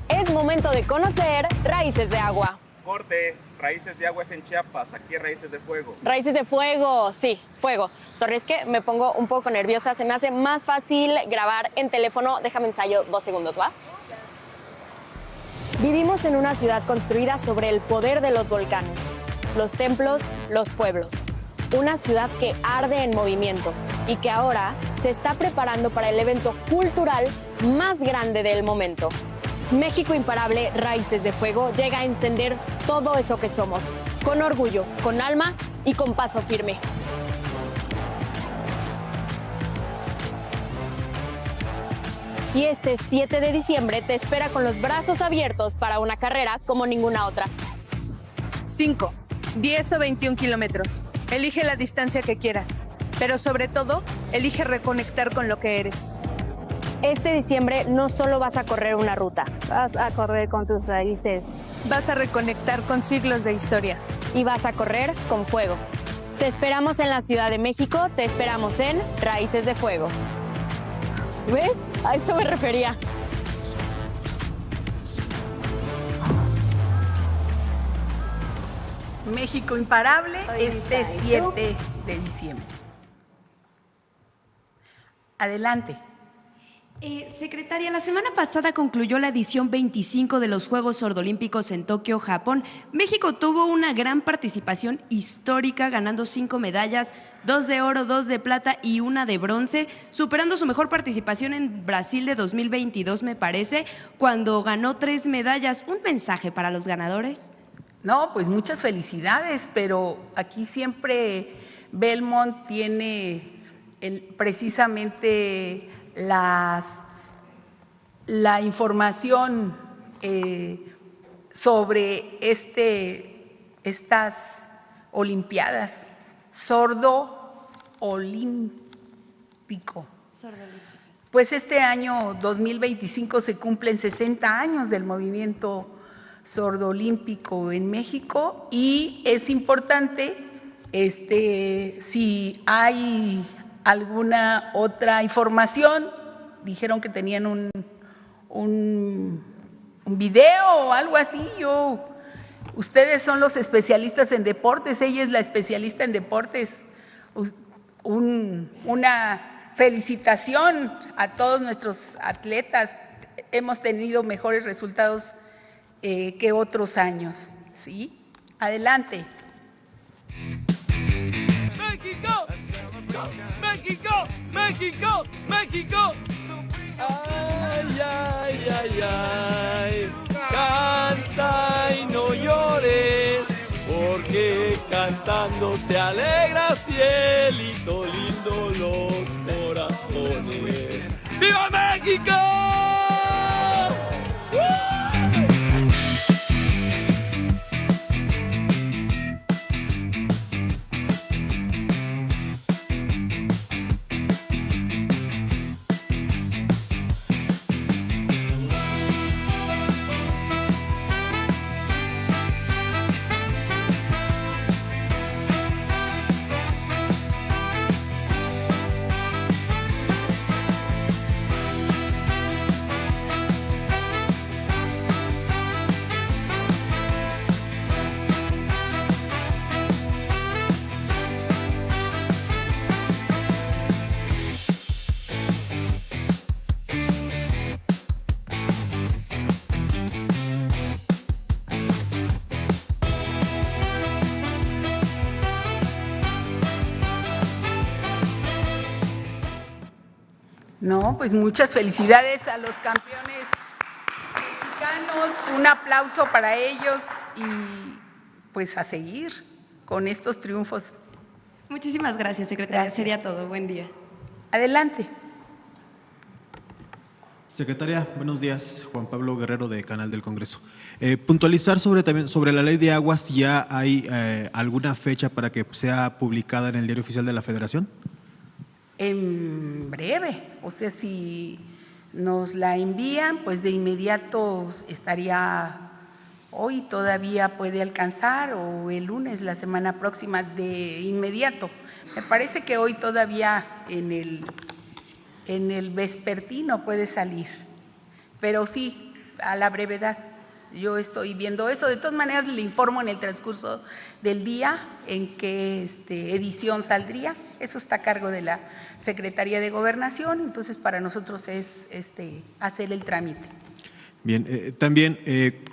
Es momento de conocer Raíces de Agua. Corte, Raíces de Agua es en Chiapas, aquí Raíces de Fuego. Raíces de Fuego, sí, fuego. Sorry, es que me pongo un poco nerviosa, se me hace más fácil grabar en teléfono. Déjame ensayo 2 segundos, ¿va? Vivimos en una ciudad construida sobre el poder de los volcanes, los templos, los pueblos. Una ciudad que arde en movimiento y que ahora se está preparando para el evento cultural más grande del momento. México Imparable, Raíces de Fuego llega a encender todo eso que somos, con orgullo, con alma y con paso firme. Y este 7 de diciembre te espera con los brazos abiertos para una carrera como ninguna otra. 5, 10 o 21 kilómetros. Elige la distancia que quieras, pero sobre todo, elige reconectar con lo que eres. Este diciembre no solo vas a correr una ruta, vas a correr con tus raíces. Vas a reconectar con siglos de historia. Y vas a correr con fuego. Te esperamos en la Ciudad de México, te esperamos en Raíces de Fuego. ¿Ves? A esto me refería. México Imparable, este 7 de diciembre. Adelante. Secretaria, la semana pasada concluyó la edición 25 de los Juegos Ordolímpicos en Tokio, Japón. México tuvo una gran participación histórica, ganando 5 medallas, 2 de oro, 2 de plata y 1 de bronce, superando su mejor participación en Brasil de 2022, me parece, cuando ganó 3 medallas. ¿Un mensaje para los ganadores? No, pues muchas felicidades, pero aquí siempre Belmont tiene precisamente la información sobre estas Olimpiadas sordo olímpico. Pues este año 2025 se cumplen 60 años del movimiento sordo olímpico en México y es importante, si hay alguna otra información, dijeron que tenían un video o algo así. Ustedes son los especialistas en deportes, ella es la especialista en deportes. Una felicitación a todos nuestros atletas. Hemos tenido mejores resultados que otros años, ¿sí? Adelante. ¡México! ¡México! ¡México! ¡México! ¡Ay, ay, ay, ay! Canta y no llores, porque cantando se alegra cielito lindo los corazones. ¡Viva México! No, pues muchas felicidades a los campeones mexicanos, un aplauso para ellos y pues a seguir con estos triunfos. Muchísimas gracias, secretaria. Gracias. Sería todo. Buen día. Adelante. Secretaria, buenos días. Juan Pablo Guerrero, de Canal del Congreso. Puntualizar también sobre la Ley de Aguas, ¿ya hay alguna fecha para que sea publicada en el Diario Oficial de la Federación? En breve, o sea, si nos la envían, pues de inmediato estaría, hoy todavía puede alcanzar, o el lunes, la semana próxima, de inmediato. Me parece que hoy todavía en el vespertino puede salir, pero sí, a la brevedad. Yo estoy viendo eso. De todas maneras, le informo en el transcurso del día en qué edición saldría. Eso está a cargo de la Secretaría de Gobernación, entonces para nosotros es hacer el trámite. Bien, también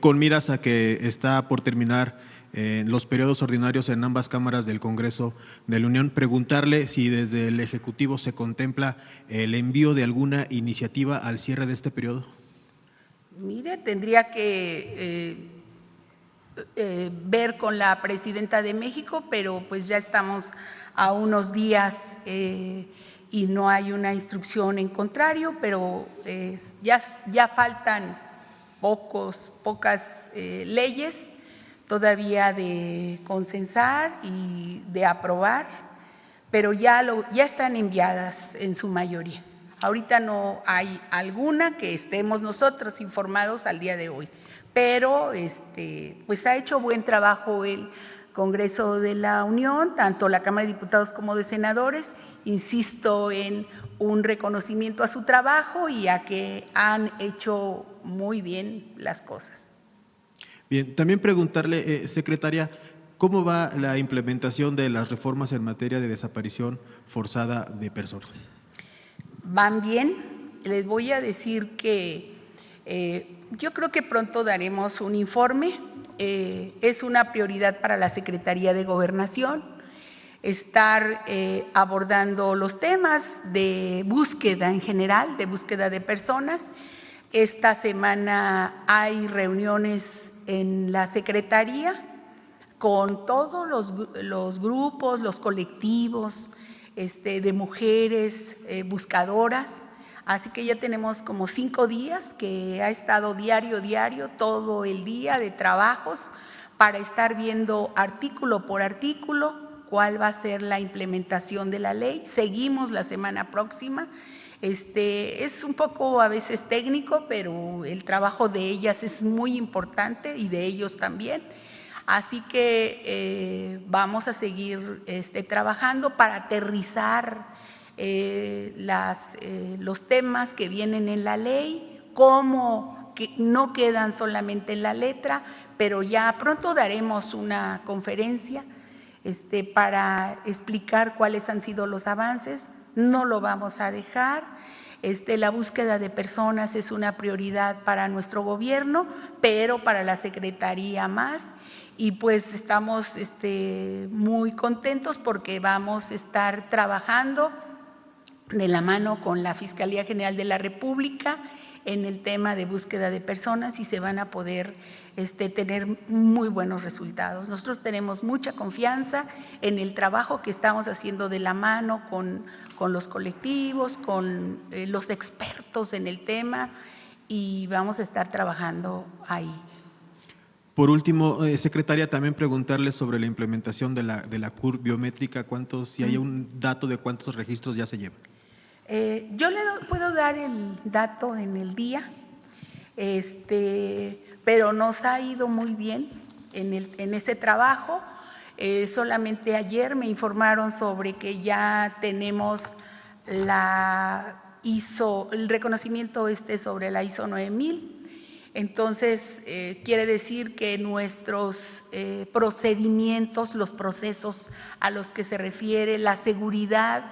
con miras a que está por terminar los periodos ordinarios en ambas cámaras del Congreso de la Unión, preguntarle si desde el Ejecutivo se contempla el envío de alguna iniciativa al cierre de este periodo. Mire, tendría que ver con la Presidenta de México, pero pues ya estamos a unos días y no hay una instrucción en contrario, pero ya faltan pocas leyes todavía de consensar y de aprobar, pero ya están enviadas en su mayoría. Ahorita no hay alguna que estemos nosotros informados al día de hoy, pero pues ha hecho buen trabajo el Congreso de la Unión, tanto la Cámara de Diputados como de Senadores. Insisto en un reconocimiento a su trabajo y a que han hecho muy bien las cosas. Bien, también preguntarle, secretaria, ¿cómo va la implementación de las reformas en materia de desaparición forzada de personas? Van bien. Les voy a decir que yo creo que pronto daremos un informe. Es una prioridad para la Secretaría de Gobernación estar abordando los temas de búsqueda en general, de búsqueda de personas. Esta semana hay reuniones en la Secretaría con todos los grupos, los colectivos de mujeres buscadoras. Así que ya tenemos como 5 días que ha estado diario, todo el día de trabajos para estar viendo artículo por artículo cuál va a ser la implementación de la ley. Seguimos la semana próxima. Es un poco a veces técnico, pero el trabajo de ellas es muy importante y de ellos también. Así que vamos a seguir trabajando para aterrizar los temas que vienen en la ley, cómo que no quedan solamente en la letra, pero ya pronto daremos una conferencia para explicar cuáles han sido los avances. No lo vamos a dejar. La búsqueda de personas es una prioridad para nuestro gobierno, pero para la Secretaría más. Y pues estamos muy contentos porque vamos a estar trabajando de la mano con la Fiscalía General de la República en el tema de búsqueda de personas y se van a poder tener muy buenos resultados. Nosotros tenemos mucha confianza en el trabajo que estamos haciendo de la mano con los colectivos, con los expertos en el tema y vamos a estar trabajando ahí. Por último, secretaria, también preguntarle sobre la implementación de la CURP biométrica, si hay un dato de cuántos registros ya se llevan. Yo le puedo dar el dato en el día, pero nos ha ido muy bien en ese trabajo. Solamente ayer me informaron sobre que ya tenemos el reconocimiento sobre la ISO 9000. Entonces, quiere decir que nuestros procedimientos, los procesos a los que se refiere, la seguridad,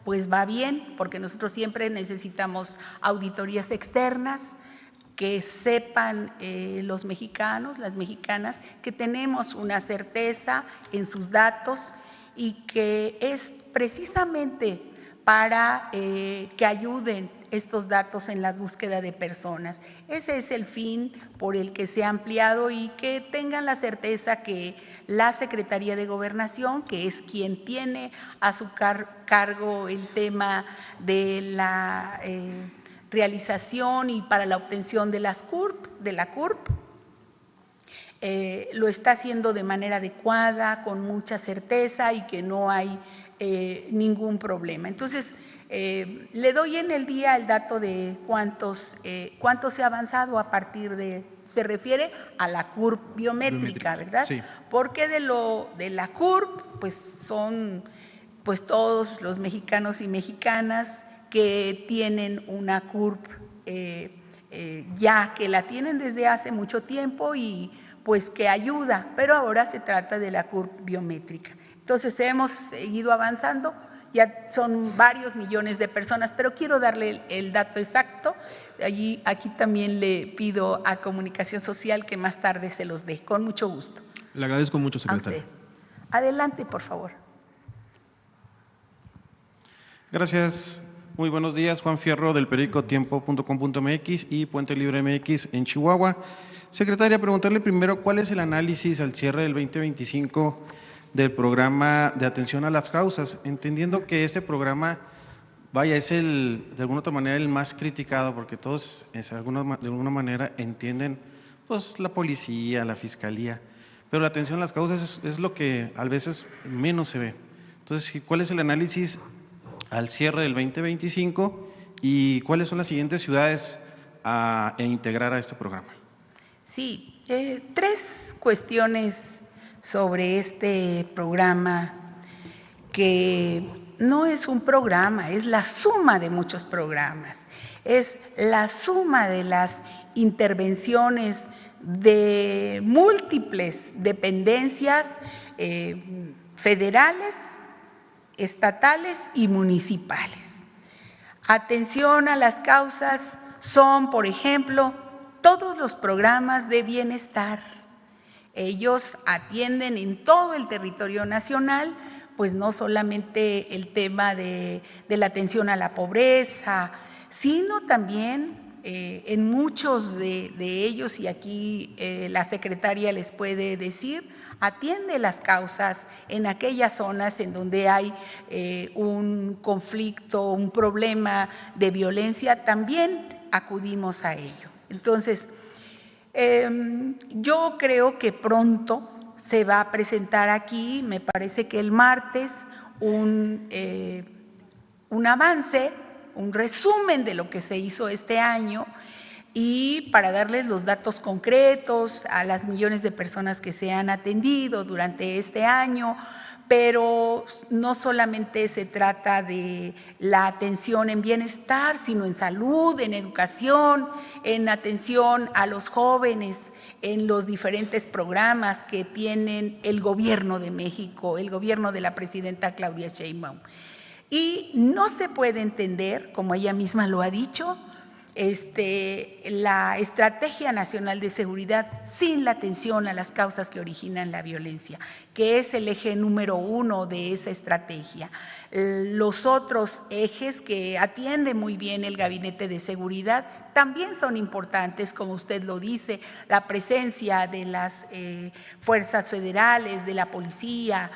pues va bien, porque nosotros siempre necesitamos auditorías externas que sepan los mexicanos, las mexicanas, que tenemos una certeza en sus datos y que es precisamente para que ayuden estos datos en la búsqueda de personas. Ese es el fin por el que se ha ampliado y que tengan la certeza que la Secretaría de Gobernación, que es quien tiene a su cargo el tema de la realización y para la obtención de la CURP, lo está haciendo de manera adecuada, con mucha certeza y que no hay ningún problema. Entonces, le doy en el día el dato de cuánto se ha avanzado a partir de, se refiere a la CURP biométrica, ¿verdad? Sí. Porque de la CURP, pues son pues todos los mexicanos y mexicanas que tienen una CURP, ya que la tienen desde hace mucho tiempo y pues que ayuda, pero ahora se trata de la CURP biométrica. Entonces hemos seguido avanzando. Ya son varios millones de personas, pero quiero darle el dato exacto. Aquí también le pido a Comunicación Social que más tarde se los dé, con mucho gusto. Le agradezco mucho, secretaria. Adelante, por favor. Gracias. Muy buenos días, Juan Fierro del periódico tiempo.com.mx y Puente Libre MX en Chihuahua. Secretaria, preguntarle primero cuál es el análisis al cierre del 2025 del programa de atención a las causas, entendiendo que este programa, es de alguna otra manera el más criticado, porque todos de alguna manera entienden pues la policía, la fiscalía, pero la atención a las causas es lo que a veces menos se ve. Entonces, ¿cuál es el análisis al cierre del 2025 y cuáles son las siguientes ciudades a integrar a este programa? Sí, 3 cuestiones sobre este programa, que no es un programa, es la suma de muchos programas, es la suma de las intervenciones de múltiples dependencias federales, estatales y municipales. Atención a las causas son, por ejemplo, todos los programas de bienestar. Ellos atienden en todo el territorio nacional, pues no solamente el tema de la atención a la pobreza, sino también en muchos de ellos, y aquí la secretaria les puede decir, atiende las causas en aquellas zonas en donde hay un conflicto, un problema de violencia, también acudimos a ello. Entonces, yo creo que pronto se va a presentar aquí, me parece que el martes, un avance, un resumen de lo que se hizo este año, y para darles los datos concretos a las millones de personas que se han atendido durante este año, pero no solamente se trata de la atención en bienestar, sino en salud, en educación, en atención a los jóvenes, en los diferentes programas que tienen el Gobierno de México, el gobierno de la presidenta Claudia Sheinbaum. Y no se puede entender, como ella misma lo ha dicho, la Estrategia Nacional de Seguridad sin la atención a las causas que originan la violencia, que es el eje número 1 de esa estrategia. Los otros ejes que atiende muy bien el Gabinete de Seguridad también son importantes, como usted lo dice, la presencia de las fuerzas federales, de la policía,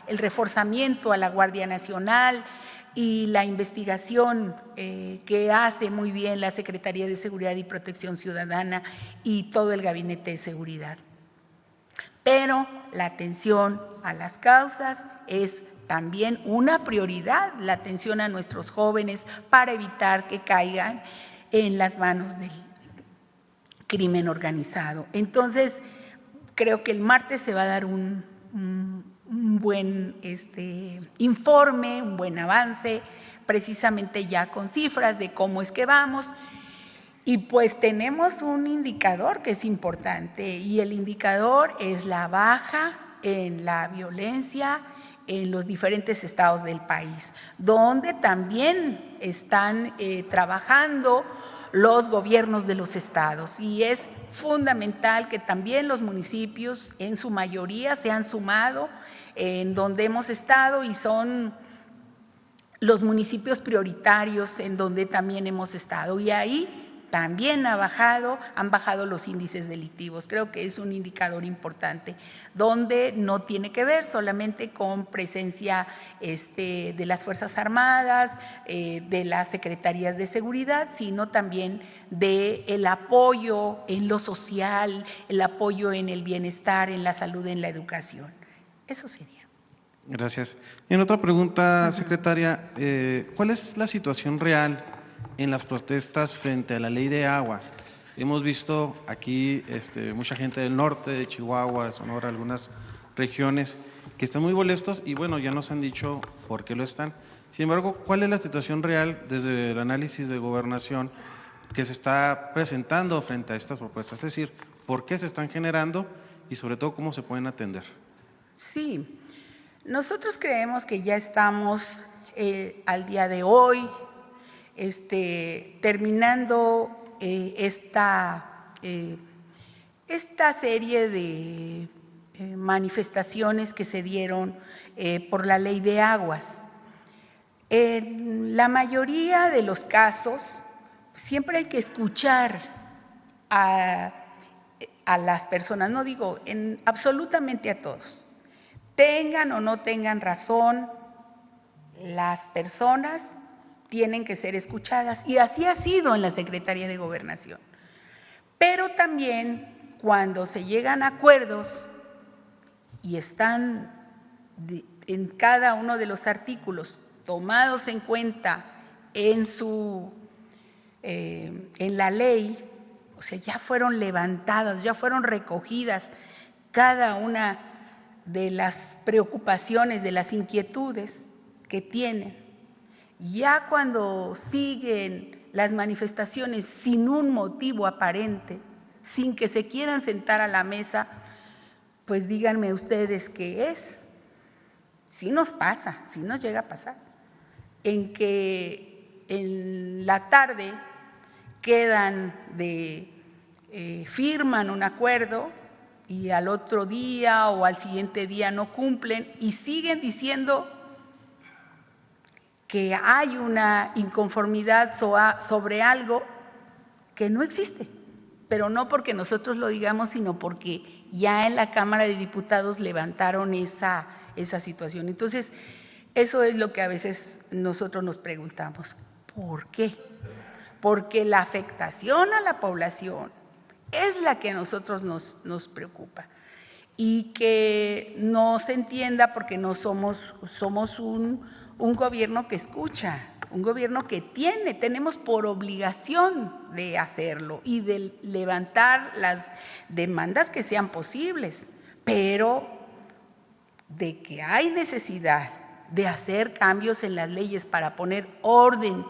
el reforzamiento a la Guardia Nacional, y la investigación que hace muy bien la Secretaría de Seguridad y Protección Ciudadana y todo el Gabinete de Seguridad. Pero la atención a las causas es también una prioridad, la atención a nuestros jóvenes para evitar que caigan en las manos del crimen organizado. Entonces, creo que el martes se va a dar un buen informe, un buen avance, precisamente ya con cifras de cómo es que vamos. Y pues tenemos un indicador que es importante, y el indicador es la baja en la violencia en los diferentes estados del país, donde también están trabajando los gobiernos de los estados, y es fundamental que también los municipios en su mayoría se han sumado en donde hemos estado, y son los municipios prioritarios en donde también hemos estado, y ahí también han bajado los índices delictivos. Creo que es un indicador importante, donde no tiene que ver solamente con presencia de las Fuerzas Armadas, de las Secretarías de Seguridad, sino también del apoyo en lo social, el apoyo en el bienestar, en la salud, en la educación. Eso sería. Gracias. En otra pregunta, secretaria, ¿cuál es la situación real en las protestas frente a la ley de agua? Hemos visto aquí mucha gente del norte, de Chihuahua, de Sonora, algunas regiones que están muy molestos, y bueno, ya nos han dicho por qué lo están. Sin embargo, ¿cuál es la situación real desde el análisis de gobernación que se está presentando frente a estas propuestas? Es decir, ¿por qué se están generando y sobre todo cómo se pueden atender? Sí, nosotros creemos que ya estamos al día de hoy terminando esta serie de manifestaciones que se dieron por la ley de aguas. En la mayoría de los casos, siempre hay que escuchar a las personas, no digo absolutamente a todos, tengan o no tengan razón, las personas tienen que ser escuchadas, y así ha sido en la Secretaría de Gobernación. Pero también cuando se llegan a acuerdos y están en cada uno de los artículos tomados en cuenta en la ley, o sea, ya fueron levantadas, ya fueron recogidas cada una de las preocupaciones, de las inquietudes que tienen. Ya cuando siguen las manifestaciones sin un motivo aparente, sin que se quieran sentar a la mesa, pues díganme ustedes qué es. Sí nos pasa, sí nos llega a pasar, en que en la tarde firman un acuerdo y al otro día o al siguiente día no cumplen y siguen diciendo que hay una inconformidad sobre algo que no existe, pero no porque nosotros lo digamos, sino porque ya en la Cámara de Diputados levantaron esa situación. Entonces, eso es lo que a veces nosotros nos preguntamos, ¿por qué? Porque la afectación a la población es la que a nosotros nos preocupa. Y que no se entienda porque no somos un gobierno que escucha, un gobierno que tenemos por obligación de hacerlo y de levantar las demandas que sean posibles, pero de que hay necesidad de hacer cambios en las leyes para poner orden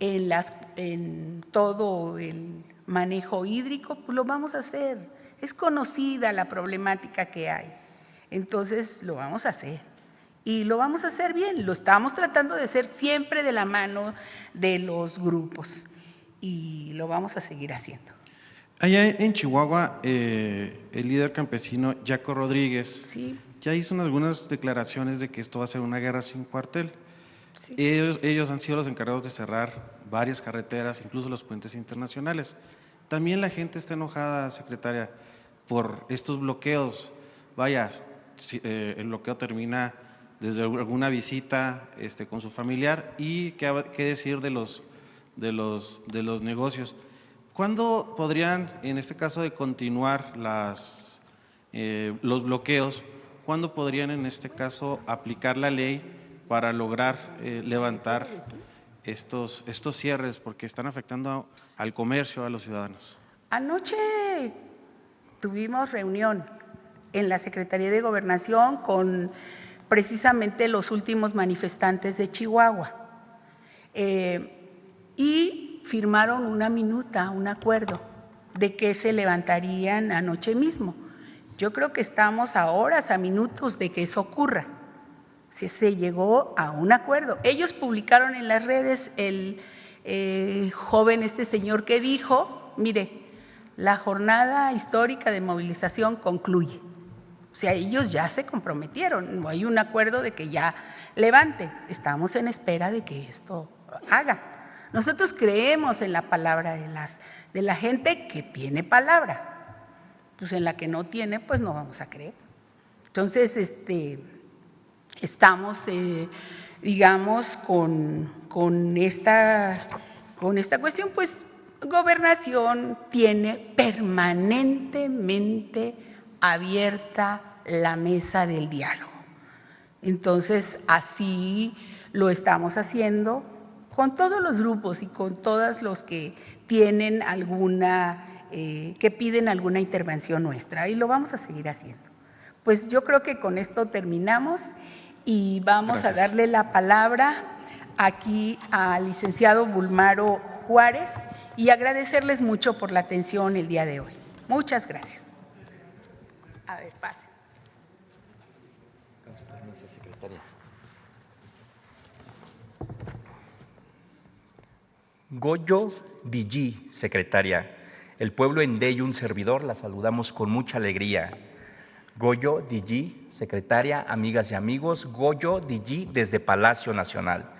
en todo el manejo hídrico, pues lo vamos a hacer. Es conocida la problemática que hay, entonces lo vamos a hacer y lo vamos a hacer bien, lo estamos tratando de hacer siempre de la mano de los grupos y lo vamos a seguir haciendo. Allá en Chihuahua, el líder campesino Jaco Rodríguez ya hizo algunas declaraciones de que esto va a ser una guerra sin cuartel. Sí. Ellos han sido los encargados de cerrar varias carreteras, incluso los puentes internacionales. También la gente está enojada, secretaria, por estos bloqueos. Vaya, el bloqueo termina desde alguna visita con su familiar y qué decir de los negocios. ¿Cuándo podrían, en este caso de continuar los bloqueos, cuándo podrían en este caso aplicar la ley para lograr levantar estos cierres, porque están afectando al comercio, a los ciudadanos? Anoche tuvimos reunión en la Secretaría de Gobernación con precisamente los últimos manifestantes de Chihuahua y firmaron una minuta, un acuerdo de que se levantarían anoche mismo. Yo creo que estamos a horas, a minutos de que eso ocurra. Si se llegó a un acuerdo. Ellos publicaron en las redes el joven señor que dijo, mire, la jornada histórica de movilización concluye. O sea, ellos ya se comprometieron, no hay un acuerdo de que ya levanten. Estamos en espera de que esto haga. Nosotros creemos en la palabra de la gente que tiene palabra. Pues en la que no tiene, pues no vamos a creer. Entonces, estamos, digamos, con esta cuestión, pues Gobernación tiene permanentemente abierta la mesa del diálogo. Entonces, así lo estamos haciendo con todos los grupos y con todos los que tienen que piden alguna intervención nuestra, y lo vamos a seguir haciendo. Pues yo creo que con esto terminamos y vamos a darle la palabra aquí al licenciado Bulmaro Juárez y agradecerles mucho por la atención el día de hoy. Muchas gracias. A ver, pase. Con su permiso, secretaria. Goyo Digi, secretaria. El pueblo Ende y un servidor la saludamos con mucha alegría. Goyo Digi, secretaria, amigas y amigos, Goyo Digi desde Palacio Nacional.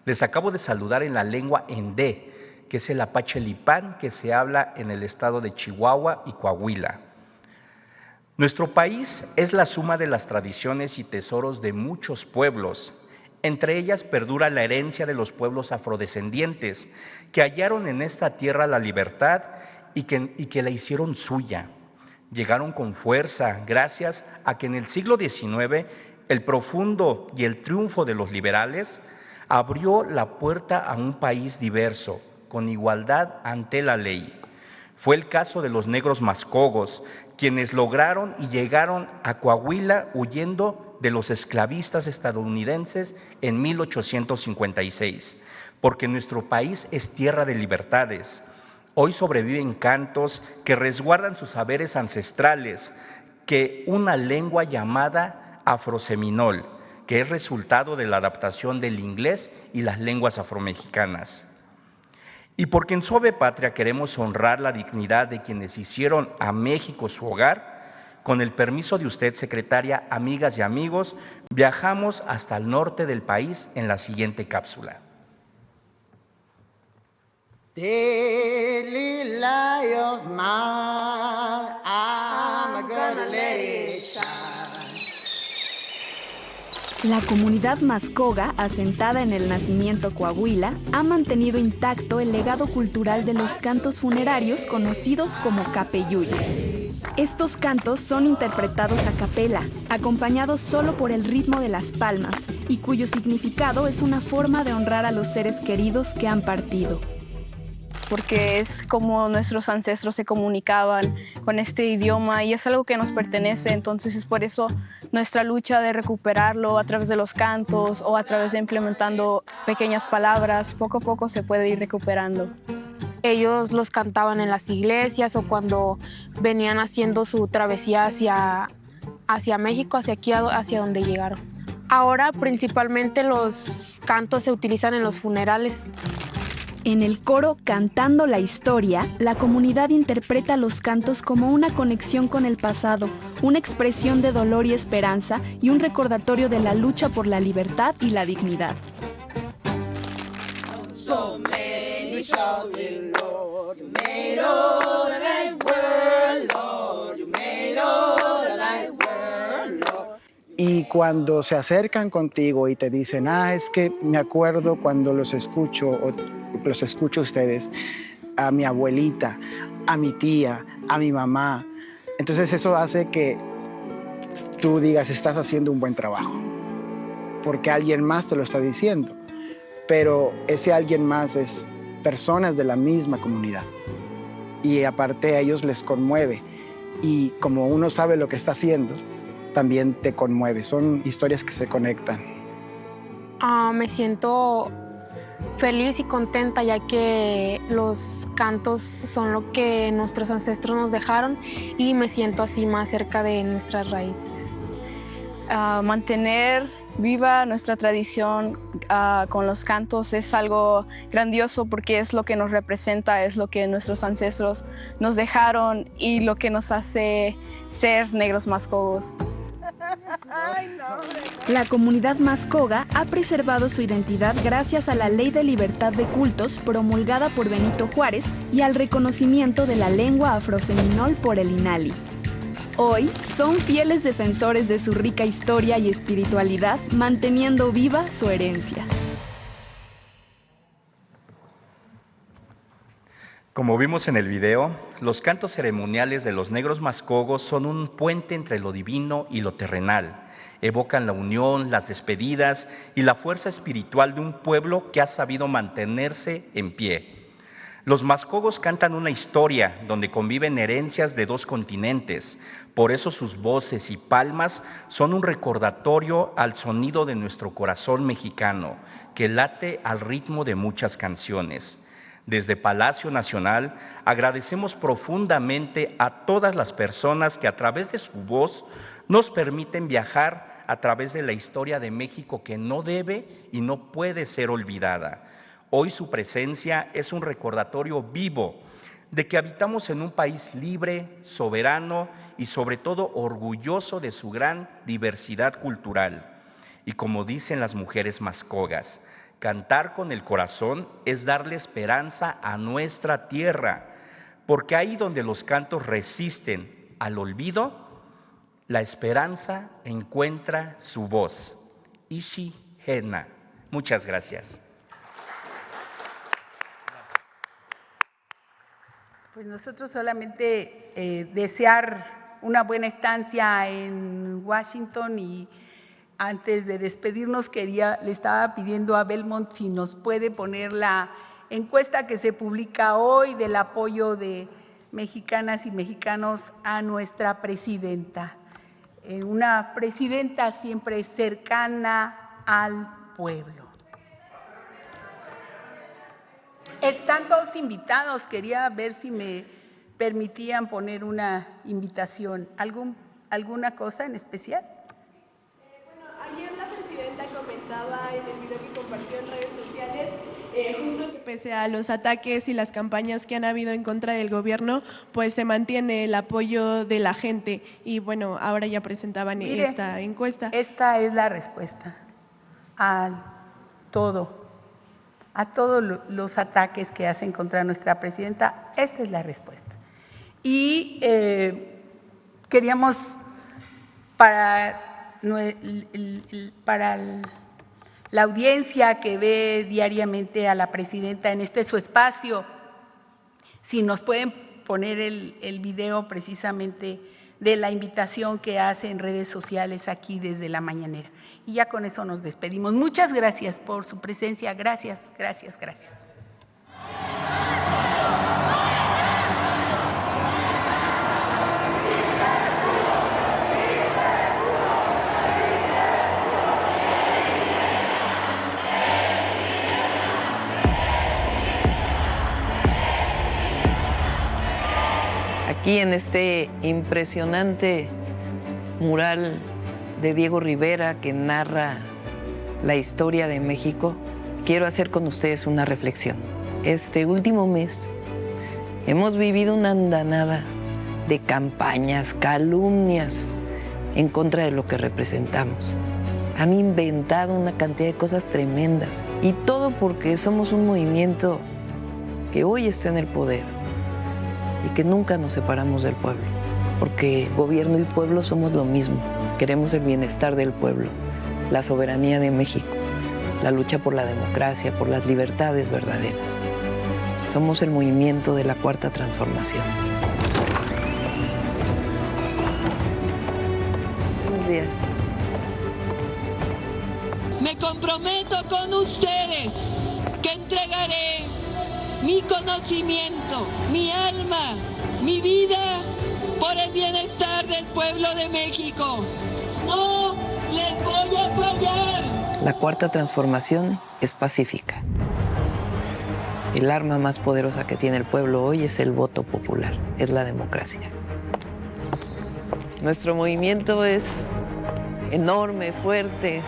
Les acabo de saludar en la lengua Ende, que es el apache lipán que se habla en el estado de Chihuahua y Coahuila. Nuestro país es la suma de las tradiciones y tesoros de muchos pueblos. Entre ellas perdura la herencia de los pueblos afrodescendientes que hallaron en esta tierra la libertad y que la hicieron suya. Llegaron con fuerza gracias a que en el siglo XIX el profundo y el triunfo de los liberales abrió la puerta a un país diverso, con igualdad ante la ley. Fue el caso de los negros mascogos, quienes lograron y llegaron a Coahuila huyendo de los esclavistas estadounidenses en 1856, porque nuestro país es tierra de libertades. Hoy sobreviven cantos que resguardan sus saberes ancestrales, que una lengua llamada afroseminol, que es resultado de la adaptación del inglés y las lenguas afromexicanas. Y porque en Suave Patria queremos honrar la dignidad de quienes hicieron a México su hogar, Con el permiso de usted, secretaria, amigas y amigos, viajamos hasta el norte del país en la siguiente cápsula. Daily light of mine, I'm gonna let it shine. La comunidad Mascoga, asentada en el nacimiento Coahuila, ha mantenido intacto el legado cultural de los cantos funerarios conocidos como capeyuy. Estos cantos son interpretados a capela, acompañados solo por el ritmo de las palmas, y cuyo significado es una forma de honrar a los seres queridos que han partido. Porque es como nuestros ancestros se comunicaban con este idioma y es algo que nos pertenece, entonces es por eso nuestra lucha de recuperarlo a través de los cantos o a través de implementando pequeñas palabras, poco a poco se puede ir recuperando. Ellos los cantaban en las iglesias o cuando venían haciendo su travesía hacia México, hacia aquí, hacia donde llegaron. Ahora principalmente los cantos se utilizan en los funerales. En el coro Cantando la Historia, la comunidad interpreta los cantos como una conexión con el pasado, una expresión de dolor y esperanza y un recordatorio de la lucha por la libertad y la dignidad. So many shouting, Lord, you made all the light world, Lord, you made all the light world, Lord. Y cuando se acercan contigo y te dicen, es que me acuerdo cuando los escucho a ustedes, a mi abuelita, a mi tía, a mi mamá. Entonces eso hace que tú digas, estás haciendo un buen trabajo, porque alguien más te lo está diciendo. Pero ese alguien más es personas de la misma comunidad. Y aparte a ellos les conmueve. Y como uno sabe lo que está haciendo, también te conmueve. Son historias que se conectan. Me siento feliz y contenta ya que los cantos son lo que nuestros ancestros nos dejaron y me siento así más cerca de nuestras raíces. Mantener viva nuestra tradición con los cantos es algo grandioso porque es lo que nos representa, es lo que nuestros ancestros nos dejaron y lo que nos hace ser negros mascogos. La comunidad Mascoga ha preservado su identidad gracias a la Ley de Libertad de Cultos promulgada por Benito Juárez y al reconocimiento de la lengua afroseminol por el INALI. Hoy son fieles defensores de su rica historia y espiritualidad, manteniendo viva su herencia. Como vimos en el video, los cantos ceremoniales de los negros mascogos son un puente entre lo divino y lo terrenal. Evocan la unión, las despedidas y la fuerza espiritual de un pueblo que ha sabido mantenerse en pie. Los mascogos cantan una historia donde conviven herencias de dos continentes. Por eso sus voces y palmas son un recordatorio al sonido de nuestro corazón mexicano, que late al ritmo de muchas canciones. Desde Palacio Nacional agradecemos profundamente a todas las personas que a través de su voz nos permiten viajar a través de la historia de México que no debe y no puede ser olvidada. Hoy su presencia es un recordatorio vivo de que habitamos en un país libre, soberano y sobre todo orgulloso de su gran diversidad cultural. Y como dicen las mujeres mascogas, cantar con el corazón es darle esperanza a nuestra tierra, porque ahí donde los cantos resisten al olvido, la esperanza encuentra su voz. Ishi Hena. Muchas gracias. Pues nosotros solamente desear una buena estancia en Washington y antes de despedirnos le estaba pidiendo a Belmont si nos puede poner la encuesta que se publica hoy del apoyo de mexicanas y mexicanos a nuestra presidenta. Una presidenta siempre cercana al pueblo. Están todos invitados, quería ver si me permitían poner una invitación. ¿Alguna cosa en especial? Ayer la presidenta comentaba en el video que compartió en redes sociales Justo que pese a los ataques y las campañas que han habido en contra del gobierno, pues se mantiene el apoyo de la gente. Y bueno, ahora ya presentaban Mire, esta encuesta. Esta es la respuesta a todos los ataques que hacen contra nuestra presidenta. Esta es la respuesta. Y queríamos para la audiencia que ve diariamente a la presidenta en su espacio, si nos pueden poner el video precisamente de la invitación que hace en redes sociales aquí desde la mañanera. Y ya con eso nos despedimos. Muchas gracias por su presencia. Gracias, gracias, gracias. Aquí en este impresionante mural de Diego Rivera que narra la historia de México, quiero hacer con ustedes una reflexión. Este último mes hemos vivido una andanada de campañas, calumnias en contra de lo que representamos. Han inventado una cantidad de cosas tremendas y todo porque somos un movimiento que hoy está en el poder y que nunca nos separamos del pueblo, porque gobierno y pueblo somos lo mismo. Queremos el bienestar del pueblo, la soberanía de México, la lucha por la democracia, por las libertades verdaderas. Somos el movimiento de la Cuarta Transformación. Buenos días. Me comprometo con ustedes que entregaré mi conocimiento, mi alma, mi vida por el bienestar del pueblo de México. No les voy a fallar. La Cuarta Transformación es pacífica. El arma más poderosa que tiene el pueblo hoy es el voto popular, es la democracia. Nuestro movimiento es enorme, fuerte.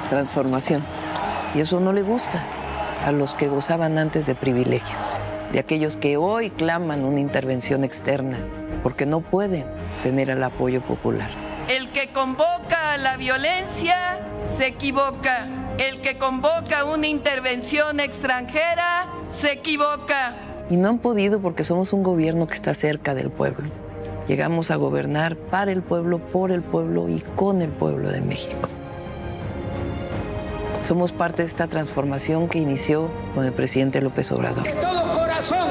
Transformación. Y eso no le gusta a los que gozaban antes de privilegios, de aquellos que hoy claman una intervención externa, porque no pueden tener el apoyo popular. El que convoca a la violencia se equivoca. El que convoca una intervención extranjera se equivoca. Y no han podido porque somos un gobierno que está cerca del pueblo. Llegamos a gobernar para el pueblo, por el pueblo y con el pueblo de México. Somos parte de esta transformación que inició con el presidente López Obrador. De todo corazón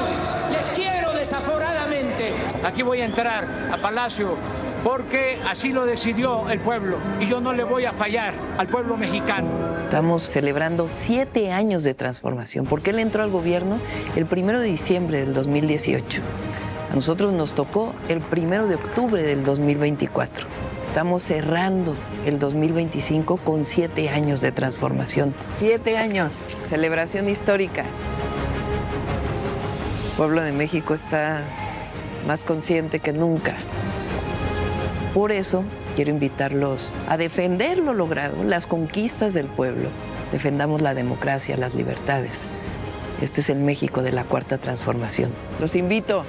les quiero desaforadamente. Aquí voy a entrar a Palacio porque así lo decidió el pueblo y yo no le voy a fallar al pueblo mexicano. Estamos celebrando 7 años de transformación porque él entró al gobierno el 1 de diciembre del 2018. A nosotros nos tocó el 1 de octubre del 2024. Estamos cerrando el 2025 con 7 años de transformación. 7 años, celebración histórica. El pueblo de México está más consciente que nunca. Por eso quiero invitarlos a defender lo logrado, las conquistas del pueblo. Defendamos la democracia, las libertades. Este es el México de la Cuarta Transformación. Los invito.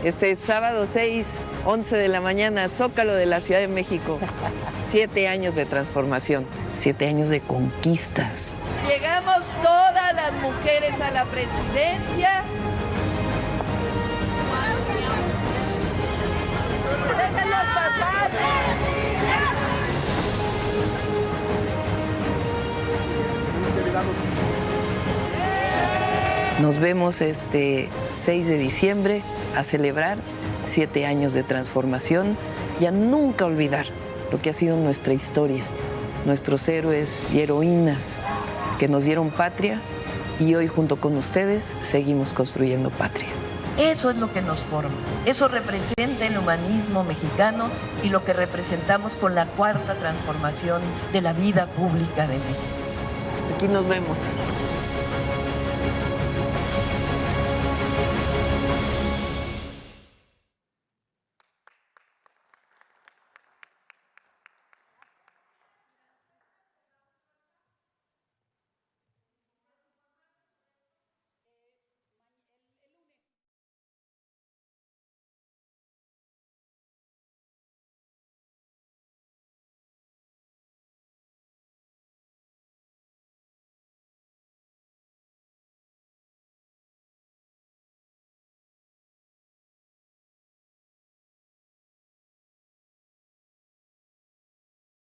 Este sábado 6, 11 de la mañana, Zócalo de la Ciudad de México. 7 años de transformación, 7 años de conquistas. Llegamos todas las mujeres a la presidencia. ¡Déjenlos pasar! Nos vemos este 6 de diciembre a celebrar 7 años de transformación y a nunca olvidar lo que ha sido nuestra historia, nuestros héroes y heroínas que nos dieron patria y hoy junto con ustedes seguimos construyendo patria. Eso es lo que nos forma, eso representa el humanismo mexicano y lo que representamos con la Cuarta Transformación de la vida pública de México. Aquí nos vemos.